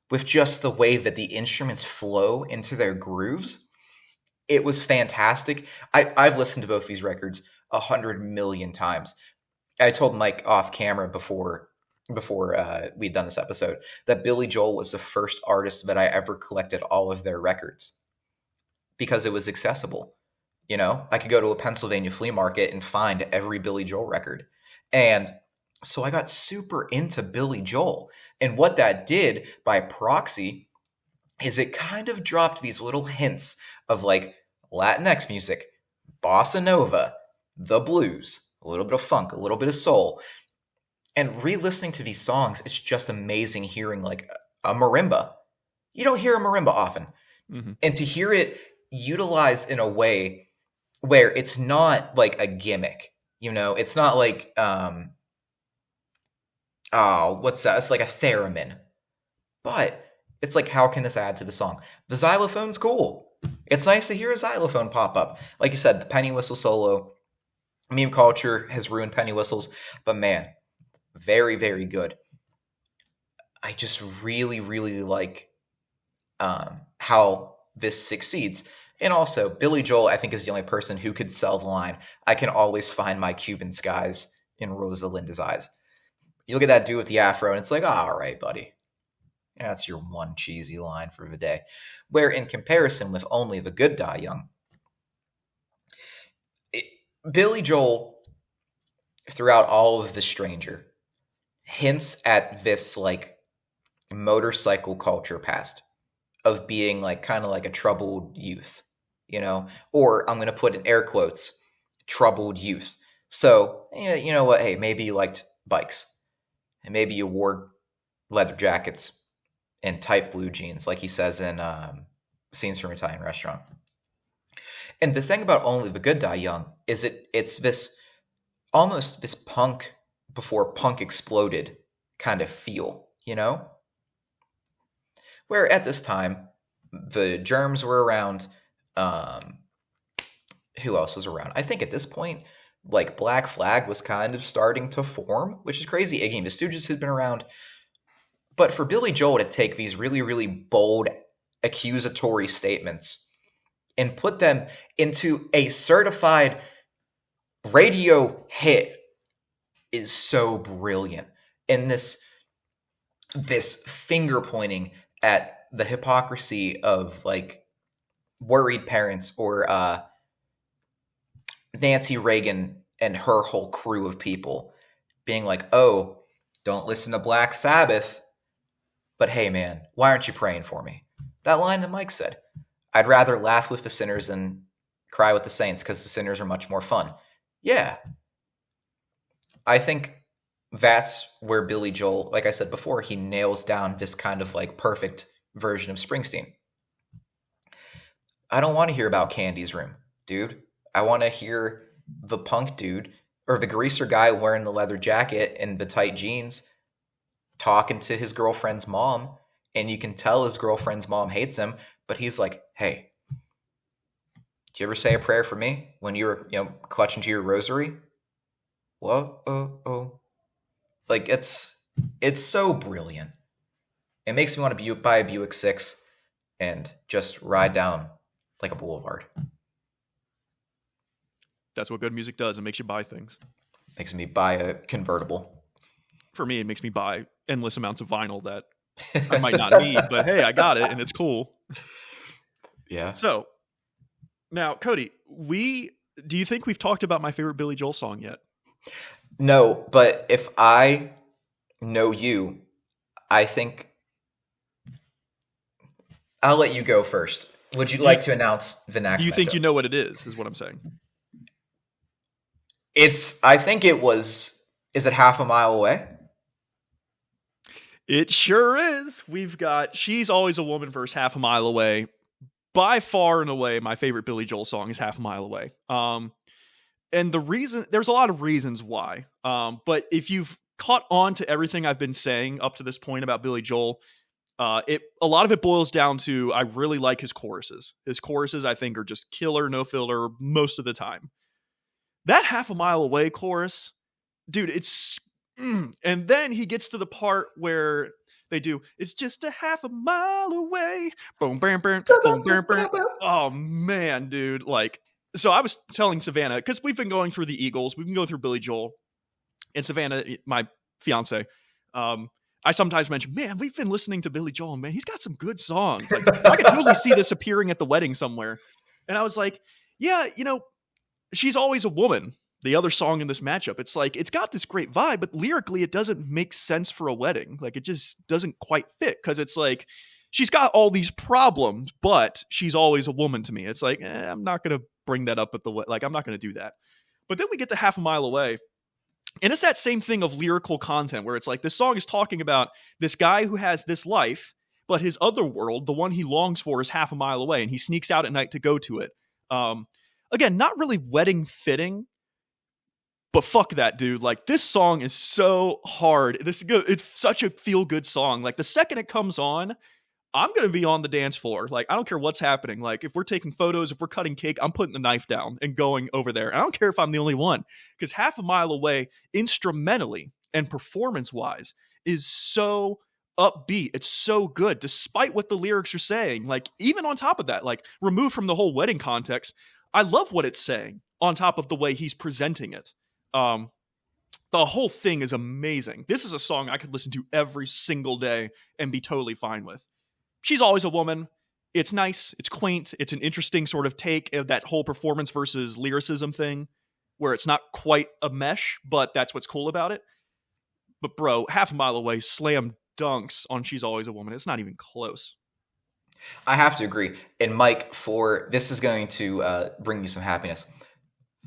with just the way that the instruments flow into their grooves. It was fantastic. I've listened to both these records 100 million times. I told Mike off camera before we'd done this episode that Billy Joel was the first artist that I ever collected all of their records because it was accessible. You know, I could go to a Pennsylvania flea market and find every Billy Joel record. And so I got super into Billy Joel. And what that did by proxy is it kind of dropped these little hints of like Latinx music, bossa nova, the blues, a little bit of funk, a little bit of soul. And re-listening to these songs, it's just amazing hearing like a marimba. You don't hear a marimba often. Mm-hmm. And to hear it utilized in a way where it's not like a gimmick, you know, it's not like what's that? It's like a theremin. But it's like, how can this add to the song? The xylophone's cool. It's nice to hear a xylophone pop up. Like you said, the penny whistle solo. Meme culture has ruined penny whistles, but man, very, very good. I just really, really like how this succeeds. And also, Billy Joel, I think, is the only person who could sell the line, "I can always find my Cuban skies in Rosalinda's eyes." You look at that dude with the afro, and it's like, all right, buddy. That's your one cheesy line for the day. Where in comparison with Only the Good Die Young, Billy Joel, throughout all of The Stranger, hints at this like motorcycle culture past of being like kind of like a troubled youth, you know, or I'm going to put in air quotes, troubled youth. So, yeah, you know what? Hey, maybe you liked bikes and maybe you wore leather jackets and tight blue jeans, like he says in Scenes from Italian Restaurant. And the thing about Only the Good Die Young is it's this almost this punk before punk exploded kind of feel, you know? Where at this time, the Germs were around. Who else was around? I think at this point, like Black Flag was kind of starting to form, which is crazy. Iggy and the Stooges had been around. But for Billy Joel to take these really, really bold, accusatory statements and put them into a certified radio hit is so brilliant. And this finger pointing at the hypocrisy of like worried parents or Nancy Reagan and her whole crew of people being like, "Oh, don't listen to Black Sabbath, but hey man, why aren't you praying for me?" That line that Mike said, "I'd rather laugh with the sinners than cry with the saints because the sinners are much more fun." Yeah. I think that's where Billy Joel, like I said before, he nails down this kind of like perfect version of Springsteen. I don't want to hear about Candy's room, dude. I want to hear the punk dude or the greaser guy wearing the leather jacket and the tight jeans talking to his girlfriend's mom, and you can tell his girlfriend's mom hates him, but he's like, "Hey, did you ever say a prayer for me when you were, clutching to your rosary?" Whoa, oh. Like it's so brilliant. It makes me want to buy a Buick 6 and just ride down like a boulevard. That's what good music does. It makes you buy things. Makes me buy a convertible. For me, it makes me buy endless amounts of vinyl that I might not need, but hey, I got it and it's cool. Yeah. So now, Cody, do you think we've talked about my favorite Billy Joel song yet? No, but if I know you, I think I'll let you go first. Would you Do you, like to announce the do next you think matchup? you know what it is what I'm saying? I think it was, is it half a mile away? It sure is. We've got She's Always a Woman versus Half a Mile Away. By far and away, my favorite Billy Joel song is Half a Mile Away. And there's a lot of reasons why. But if you've caught on to everything I've been saying up to this point about Billy Joel, a lot of it boils down to I really like his choruses. His choruses, I think, are just killer, no filler most of the time. That Half a Mile Away chorus, dude, and then he gets to the part where they do it's just a half a mile away. Boom, bam, bam, boom, bam, bam. Oh man, dude, like. So I was telling Savannah, because we've been going through the Eagles, we've been going through Billy Joel, and Savannah, my fiance, I sometimes mention, man, we've been listening to Billy Joel, man, he's got some good songs. Like, I could totally see this appearing at the wedding somewhere. And I was like, yeah, She's Always a Woman, the other song in this matchup. It's like, it's got this great vibe, but lyrically, it doesn't make sense for a wedding. Like, it just doesn't quite fit, because it's like, she's got all these problems, but she's always a woman to me. It's like, I'm not going to bring that up at the like, I'm not going to do that. But then we get to Half a Mile Away, and it's that same thing of lyrical content where it's like, this song is talking about this guy who has this life, but his other world, the one he longs for, is half a mile away, and he sneaks out at night to go to it. Again, not really wedding fitting, but fuck that, dude. Like, this song is so hard. It's such a feel good song. Like, the second it comes on, I'm going to be on the dance floor. Like, I don't care what's happening. Like, if we're taking photos, if we're cutting cake, I'm putting the knife down and going over there. And I don't care if I'm the only one, because Half a Mile Away, instrumentally and performance wise, is so upbeat. It's so good, despite what the lyrics are saying. Like, even on top of that, like, removed from the whole wedding context, I love what it's saying on top of the way he's presenting it. Um, the whole thing is amazing. This is a song I could listen to every single day and be totally fine with. She's Always a Woman. It's nice. It's quaint. It's an interesting sort of take of that whole performance versus lyricism thing, where it's not quite a mesh, but that's what's cool about it. But bro, Half a Mile Away slam dunks on She's Always a Woman. It's not even close. I have to agree. And Mike, this is going to bring you some happiness.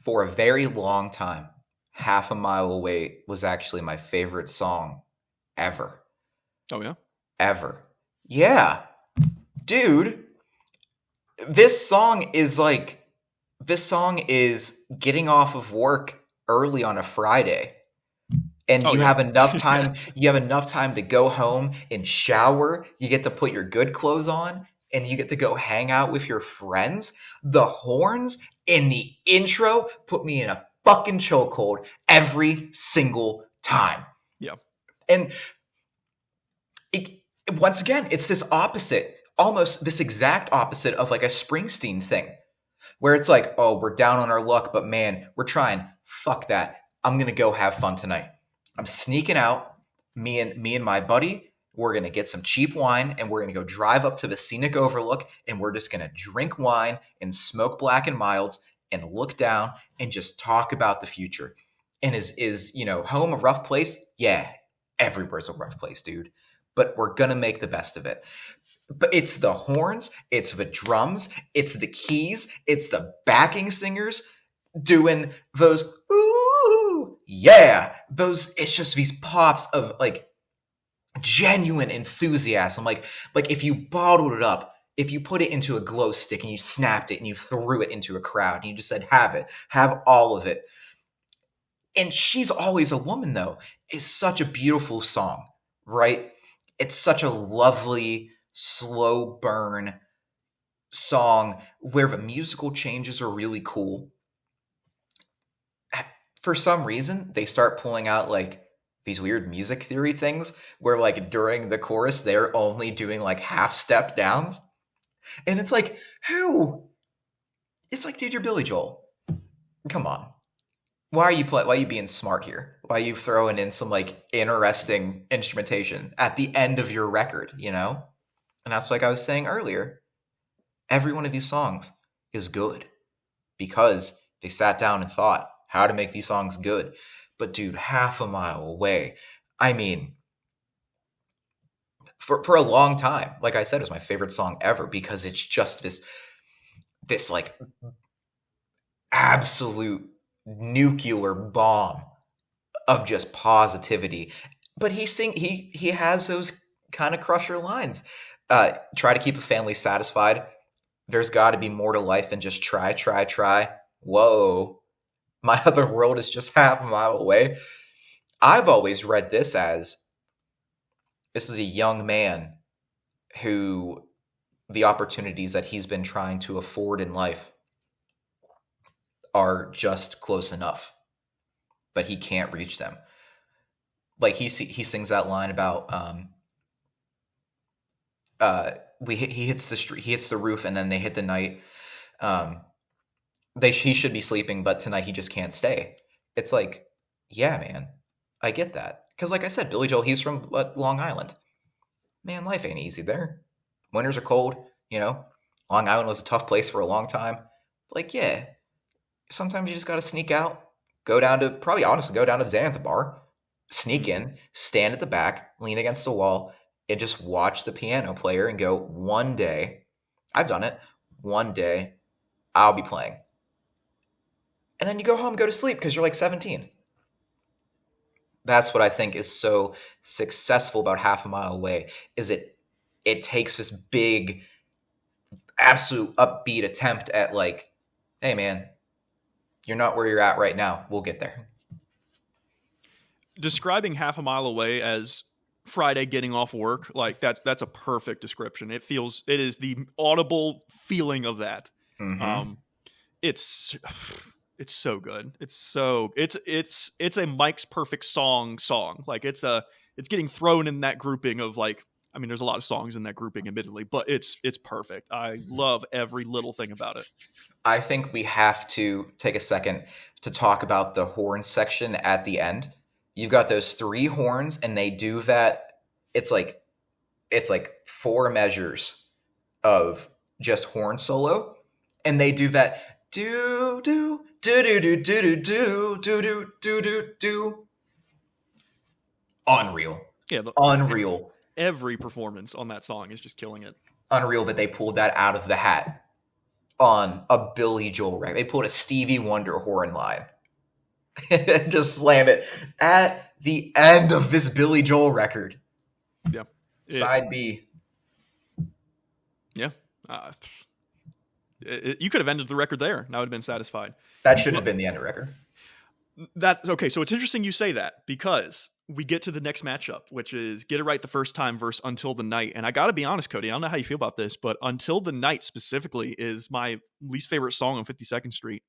For a very long time, Half a Mile Away was actually my favorite song ever. Oh, yeah? Ever. Yeah. Dude, this song is getting off of work early on a Friday. And Oh, you yeah. have enough time, you have enough time to go home and shower. You get to put your good clothes on and you get to go hang out with your friends. The horns in the intro put me in a fucking chokehold every single time. Yeah. And once again, it's this opposite, almost this exact opposite of like a Springsteen thing, where it's like, oh, we're down on our luck, but man, we're trying. Fuck that. I'm gonna go have fun tonight. I'm sneaking out. Me and my buddy, we're gonna get some cheap wine and we're gonna go drive up to the scenic overlook and we're just gonna drink wine and smoke Black and Milds and look down and just talk about the future. And is home a rough place? Yeah, everywhere's a rough place, dude. But we're gonna make the best of it. But it's the horns, it's the drums, it's the keys, it's the backing singers doing those ooh yeah, it's just these pops of like genuine enthusiasm. Like if you bottled it up, if you put it into a glow stick and you snapped it and you threw it into a crowd and you just said, have all of it. And She's Always a Woman, though, is such a beautiful song, right? It's such a lovely, slow burn song where the musical changes are really cool. For some reason, they start pulling out like these weird music theory things where like during the chorus, they're only doing like half step downs. And it's like, who? It's like, dude, you're Billy Joel. Come on. Why are you being smart here? Why are you throwing in some like interesting instrumentation at the end of your record, And that's like I was saying earlier. Every one of these songs is good because they sat down and thought how to make these songs good. But dude, Half a Mile Away, I mean, for a long time. Like I said, it was my favorite song ever because it's just this like absolute nuclear bomb of just positivity. But he has those kind of crusher lines. Try to keep a family satisfied. There's got to be more to life than just try, try, try. Whoa, my other world is just half a mile away. I've always read this as this is a young man who the opportunities that he's been trying to afford in life are just close enough, but he can't reach them. Like he sings that line about he hits the street, he hits the roof, and then they hit the night. He should be sleeping, but tonight he just can't stay. It's like, yeah, man, I get that. Because like I said, Billy Joel, he's from Long Island. Man, life ain't easy there. Winters are cold, you know. Long Island was a tough place for a long time. Like, yeah, sometimes you just got to sneak out, go down to Zanzibar, sneak in, stand at the back, lean against the wall, and just watch the piano player and go, one day, I've done it, one day, I'll be playing. And then you go home, go to sleep because you're like 17. That's what I think is so successful about Half a Mile Away, is it takes this big, absolute upbeat attempt at like, hey man, you're not where you're at right now. We'll get there. Describing Half a Mile Away as Friday getting off work, like that's a perfect description. It is the audible feeling of that. Mm-hmm. It's so good. It's a Mike's Perfect song. Like it's getting thrown in that grouping of like, I mean, there's a lot of songs in that grouping, admittedly, but it's perfect. I love every little thing about it. I think we have to take a second to talk about the horn section at the end. You've got those 3 horns, and they do that. It's like 4 measures of just horn solo, and they do that do do do do do do do do do do do do. Unreal. Yeah, Unreal. Every performance on that song is just killing it. Unreal that they pulled that out of the hat on a Billy Joel record. They pulled a Stevie Wonder horn line and just slam it at the end of this Billy Joel record. Yeah. Side B. Yeah. You could have ended the record there, and I would have been satisfied. That shouldn't have been the end of the record. That's okay. So it's interesting you say that, because we get to the next matchup, which is Get It Right the First Time versus Until the Night. And I got to be honest, Cody, I don't know how you feel about this, but Until the Night specifically is my least favorite song on 52nd Street.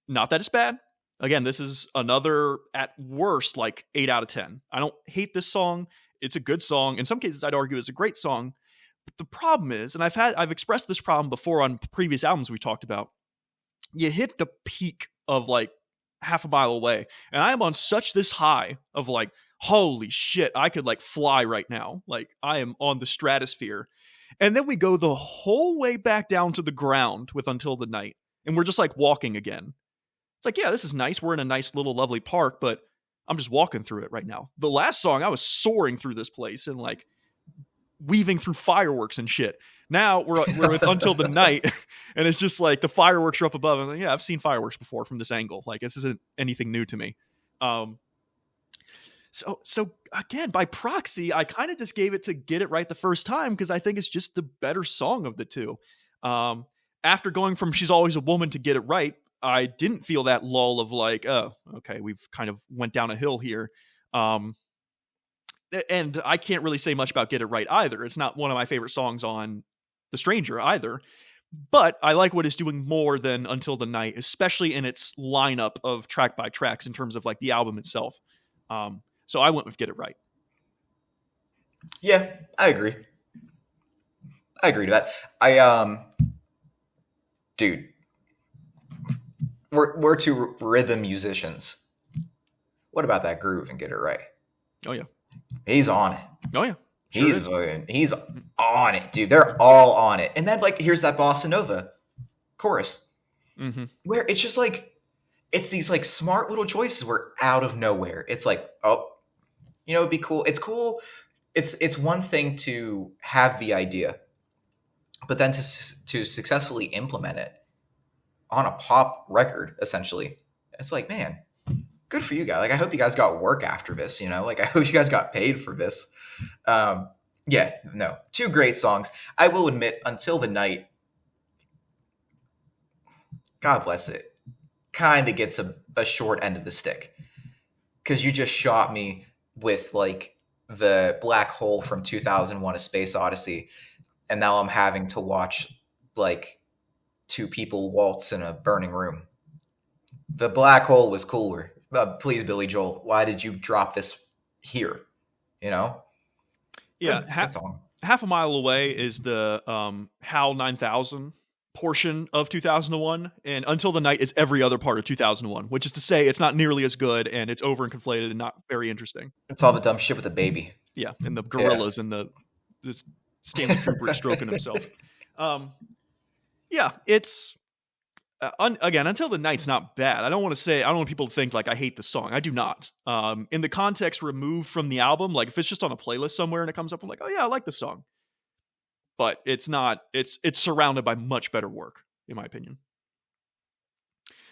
Not that it's bad. Again, this is another, at worst, like 8 out of 10. I don't hate this song. It's a good song. In some cases, I'd argue it's a great song. But the problem is, and I've expressed this problem before on previous albums we talked about, you hit the peak of like Half a Mile Away, and I am on such this high of like, holy shit, I could like fly right now. Like I am on the stratosphere. And then we go the whole way back down to the ground with Until the Night, and we're just like walking again. It's like, yeah, this is nice. We're in a nice little lovely park, but I'm just walking through it right now. The last song, I was soaring through this place and like weaving through fireworks and shit. Now we're with Until the Night, and it's just like the fireworks are up above. And like, yeah, I've seen fireworks before from this angle. Like this isn't anything new to me. So again, by proxy, I kind of just gave it to Get It Right the First Time because I think it's just the better song of the two. After going from She's Always a Woman to Get It Right, I didn't feel that lull of like, oh, okay, we've kind of went down a hill here. And I can't really say much about Get It Right either. It's not one of my favorite songs on The Stranger either. But I like what it's doing more than Until the Night, especially in its lineup of track by tracks in terms of like the album itself. So I went with Get It Right. Yeah, I agree. I agree to that. Dude, we're two rhythm musicians. What about that groove and Get It Right? Oh yeah, he's on it. Oh yeah, sure he's on it, dude. They're all on it. And then like here's that bossa nova chorus, where it's just like it's these like smart little choices where out of nowhere it's like, oh, you know, it'd be cool. It's cool it's one thing to have the idea, but then to successfully implement it on a pop record, essentially, it's like, man, good for you guys. Like, I hope you guys got work after this. Like, I hope you guys got paid for this. Um, yeah, no, two great songs. I will admit, Until the Night, God bless it, kind of gets a short end of the stick, because you just shot me with like the black hole from 2001: A Space Odyssey, and now I'm having to watch like two people waltz in a burning room. The black hole was cooler. Please, Billy Joel, why did you drop this here? Yeah, Good song. half a mile away is the HAL 9000 portion of 2001, and Until the Night is every other part of 2001, which is to say it's not nearly as good, and it's over and conflated and not very interesting. It's all the dumb shit with the baby. Yeah, and the gorillas and this Stanley Kubrick stroking himself. Yeah, it's again, Until the Night's not bad. I don't want people to think like I hate the song. I do not. In the context removed from the album, like if it's just on a playlist somewhere and it comes up, I'm like, oh yeah, I like the song. But it's not. It's surrounded by much better work, in my opinion.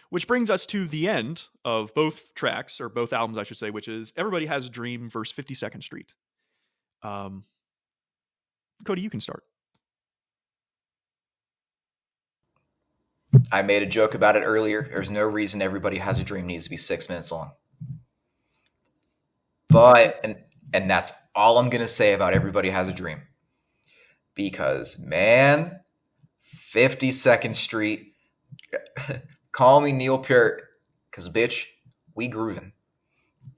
Which brings us to the end of both tracks, or both albums, I should say, which is Everybody Has a Dream versus 52nd Street. Cody, you can start. I made a joke about it earlier. There's no reason Everybody Has a Dream needs to be 6 minutes long. But, and that's all I'm going to say about Everybody Has a Dream. Because, man, 52nd Street, call me Neil Peart, because, bitch, we grooving.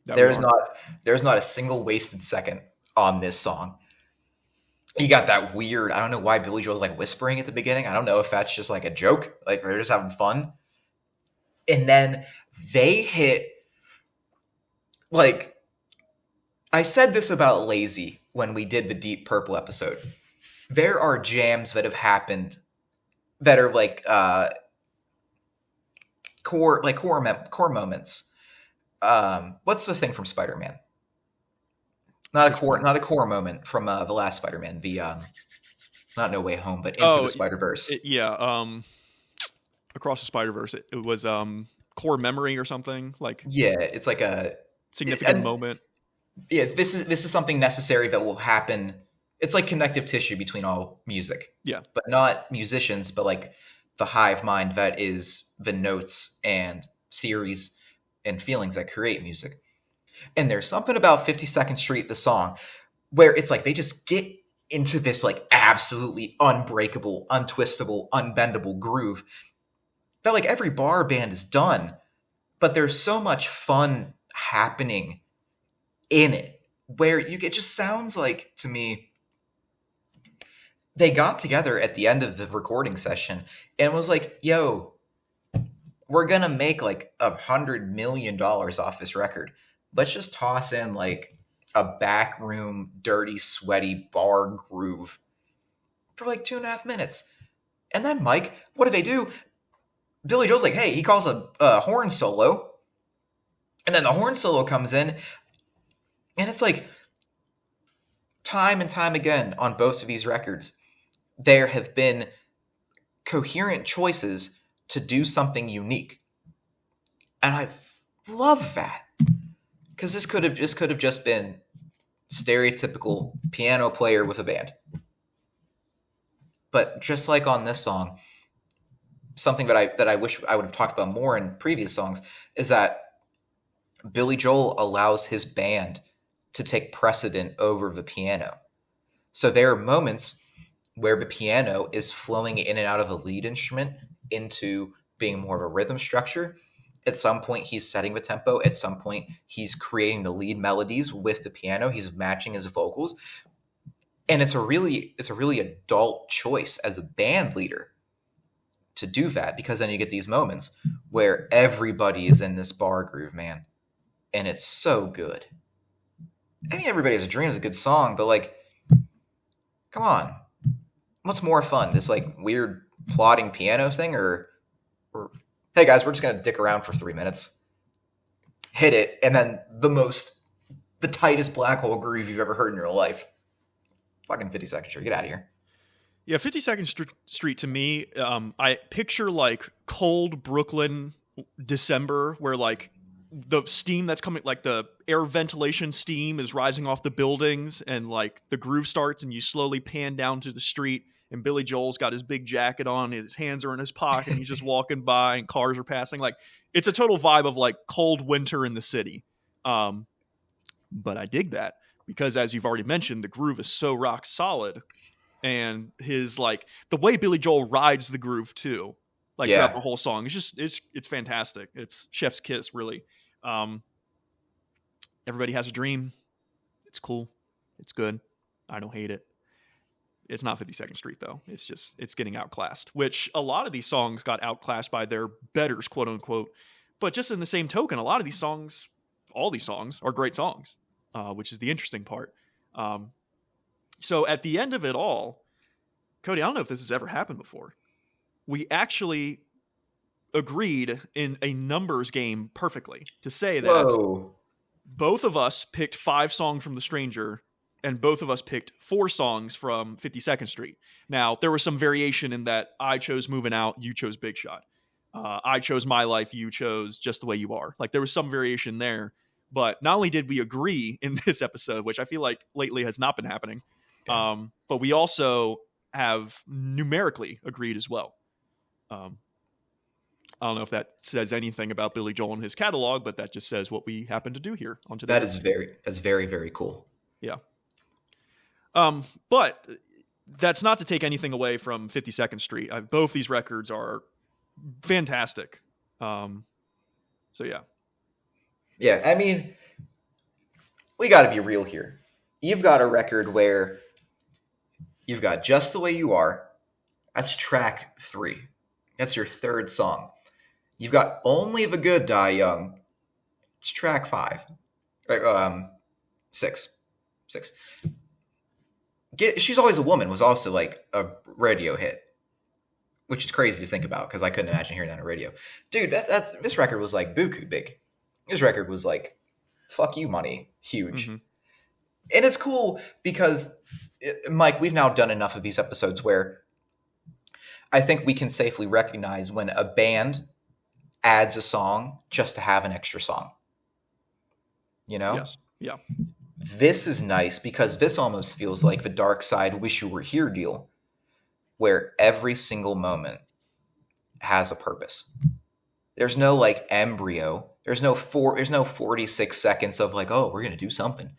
There's not a single wasted second on this song. You got that weird, I don't know why Billy Joel's like whispering at the beginning. I don't know if that's just like a joke, like they're just having fun. And then they hit, like, I said this about Lazy when we did the Deep Purple episode. There are jams that have happened that are like core moments. What's the thing from Spider-Man? Not a core moment from the last Spider-Man. The not No Way Home, but Into the Spider-Verse. Across the Spider-Verse. It was core memory or something like. Yeah, it's like a significant moment. Yeah, this is something necessary that will happen. It's like connective tissue between all music. Yeah, but not musicians, but like the hive mind that is the notes and theories and feelings that create music. And there's something about 52nd Street, the song, where it's like they just get into this like absolutely unbreakable, untwistable, unbendable groove that like every bar band is done, but there's so much fun happening in it where it just sounds like, to me, they got together at the end of the recording session and was like, yo, we're gonna make like $100 million off this record. Let's just toss in like a backroom, dirty, sweaty bar groove for like 2.5 minutes. And then, Mike, what do they do? Billy Joel's like, hey, he calls a horn solo. And then the horn solo comes in. And it's like, time and time again on both of these records, there have been coherent choices to do something unique. And I love that. Because this could have just been stereotypical piano player with a band. But just like on this song, something that I wish I would have talked about more in previous songs is that Billy Joel allows his band to take precedent over the piano. So there are moments where the piano is flowing in and out of a lead instrument into being more of a rhythm structure. At some point, he's setting the tempo. At some point, he's creating the lead melodies with the piano. He's matching his vocals. And it's a really adult choice as a band leader to do that, because then you get these moments where everybody is in this bar groove, man. And it's so good. I mean, Everybody Has a Dream is a good song, but like, come on. What's more fun? This like weird plotting piano thing or hey guys, we're just going to dick around for 3 minutes. Hit it, and then the tightest black hole groove you've ever heard in your life. Fucking 52nd Street. Get out of here. Yeah, 52nd Street to me, I picture like cold Brooklyn December where like the steam that's coming, like the air ventilation steam is rising off the buildings and like the groove starts and you slowly pan down to the street and Billy Joel's got his big jacket on, his hands are in his pocket and he's just walking by and cars are passing. Like it's a total vibe of like cold winter in the city. But I dig that because as you've already mentioned, the groove is so rock solid. And his like the way Billy Joel rides the groove too, like throughout the whole song, it's fantastic. It's chef's kiss, really. Everybody has a dream. It's cool. It's good. I don't hate it. It's not 52nd Street though. It's getting outclassed, which a lot of these songs got outclassed by their betters, quote unquote. But just in the same token, a lot of these songs, all these songs, are great songs, which is the interesting part. So at the end of it all, Cody, I don't know if this has ever happened before. We actually agreed in a numbers game perfectly to say that both of us picked 5 songs from The Stranger and both of us picked 4 songs from 52nd Street. Now, there was some variation in that I chose Moving Out, you chose Big Shot. I chose My Life, you chose Just the Way You Are. Like there was some variation there. But not only did we agree in this episode, which I feel like lately has not been happening, but we also have numerically agreed as well. I don't know if that says anything about Billy Joel and his catalog, but that just says what we happen to do here on today's episode. That's very, very cool. Yeah. But that's not to take anything away from 52nd Street. Both these records are fantastic. So yeah. Yeah, I mean, we got to be real here. You've got a record where you've got Just the Way You Are. That's track 3. That's your 3rd song. You've got Only the Good Die Young. It's track 5. Right, 6. She's Always a Woman was also like a radio hit, which is crazy to think about because I couldn't imagine hearing that on the radio. Dude, this record was like buku big. This record was like, fuck you money, huge. Mm-hmm. And it's cool because, Mike, we've now done enough of these episodes where I think we can safely recognize when a band adds a song just to have an extra song. You know? Yes. Yeah. This is nice because this almost feels like the Dark Side Wish You Were Here deal, where every single moment has a purpose. There's no like embryo. There's no 46 seconds of like, oh, we're going to do something.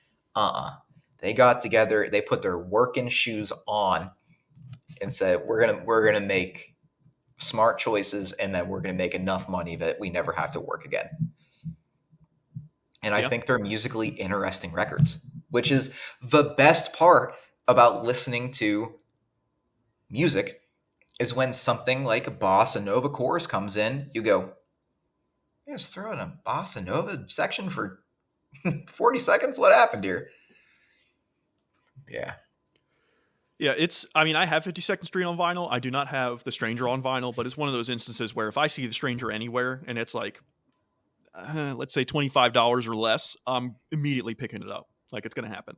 They got together, they put their working shoes on and said, we're going to make smart choices and then we're going to make enough money that we never have to work again. And I think they're musically interesting records, which is the best part about listening to music is when something like a bossa nova chorus comes in, you go, just throw in a bossa nova section for 40 seconds? What happened here? Yeah. Yeah, I have 52nd Street on vinyl. I do not have The Stranger on vinyl, but it's one of those instances where if I see The Stranger anywhere and it's like, let's say $25 or less, I'm immediately picking it up. Like it's going to happen.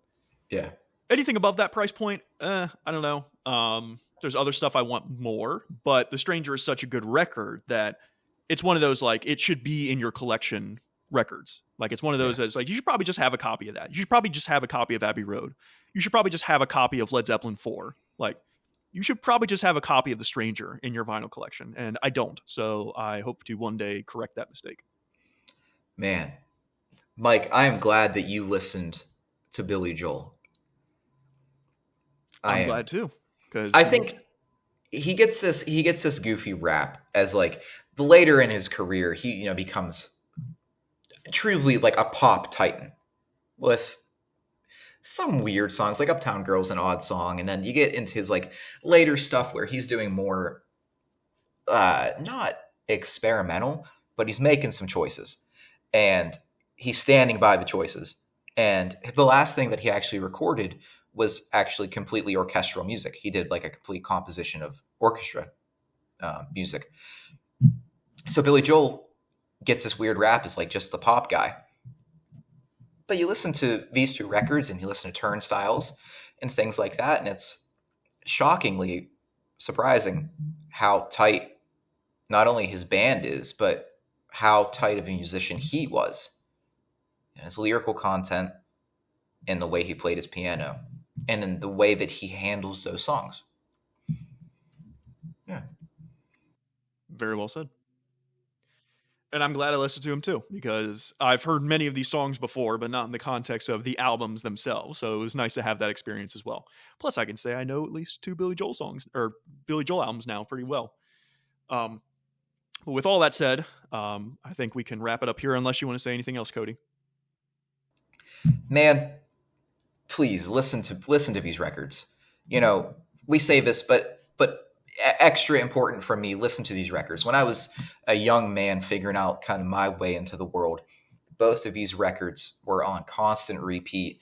Yeah. Anything above that price point, I don't know. There's other stuff I want more, but The Stranger is such a good record that it's one of those, like, it should be in your collection records. Like, it's one of those that's like, you should probably just have a copy of that. You should probably just have a copy of Abbey Road. You should probably just have a copy of Led Zeppelin 4. Like, you should probably just have a copy of The Stranger in your vinyl collection. And I don't. So I hope to one day correct that mistake. Man. Mike, I am glad that you listened to Billy Joel. I'm glad too. Because I think he gets this goofy rap as like the later in his career, he becomes truly like a pop titan with some weird songs like Uptown Girl's an odd song, and then you get into his like later stuff where he's doing more not experimental, but he's making some choices and he's standing by the choices. And the last thing that he actually recorded was actually completely orchestral music. He did like a complete composition of orchestra music. So Billy Joel gets this weird rap as like just the pop guy. But you listen to these two records and you listen to Turnstiles and things like that. And it's shockingly surprising how tight not only his band is, but how tight of a musician he was. And his lyrical content, and the way he played his piano, and in the way that he handles those songs. Yeah. Very well said. And I'm glad I listened to him too, because I've heard many of these songs before, but not in the context of the albums themselves. So it was nice to have that experience as well. Plus, I can say I know at least 2 Billy Joel songs or Billy Joel albums now pretty well. But with all that said, I think we can wrap it up here unless you want to say anything else, Cody. Man, please listen to these records. You know, we say this, but extra important for me, listen to these records. When I was a young man figuring out kind of my way into the world, both of these records were on constant repeat.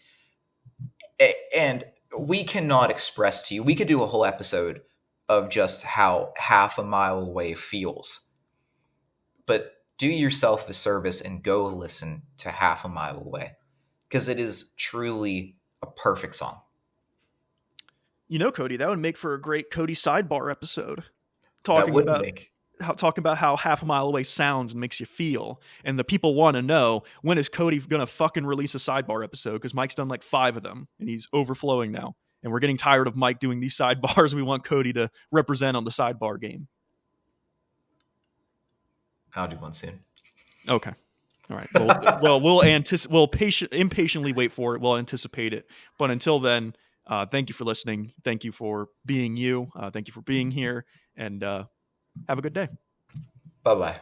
And we cannot express to you, we could do a whole episode of just how Half a Mile Away feels. But do yourself a service and go listen to Half a Mile Away, because it is truly a perfect song. You know, Cody, that would make for a great Cody sidebar episode. That Talking would about make how Half a Mile Away sounds and makes you feel. And the people want to know, when is Cody going to fucking release a sidebar episode? Because Mike's done like 5 of them and he's overflowing now. And we're getting tired of Mike doing these sidebars. We want Cody to represent on the sidebar game. I'll do one soon. Okay. All right. We'll impatiently wait for it. We'll anticipate it. But until then, thank you for listening. Thank you for being you. Thank you for being here. And have a good day. Bye-bye.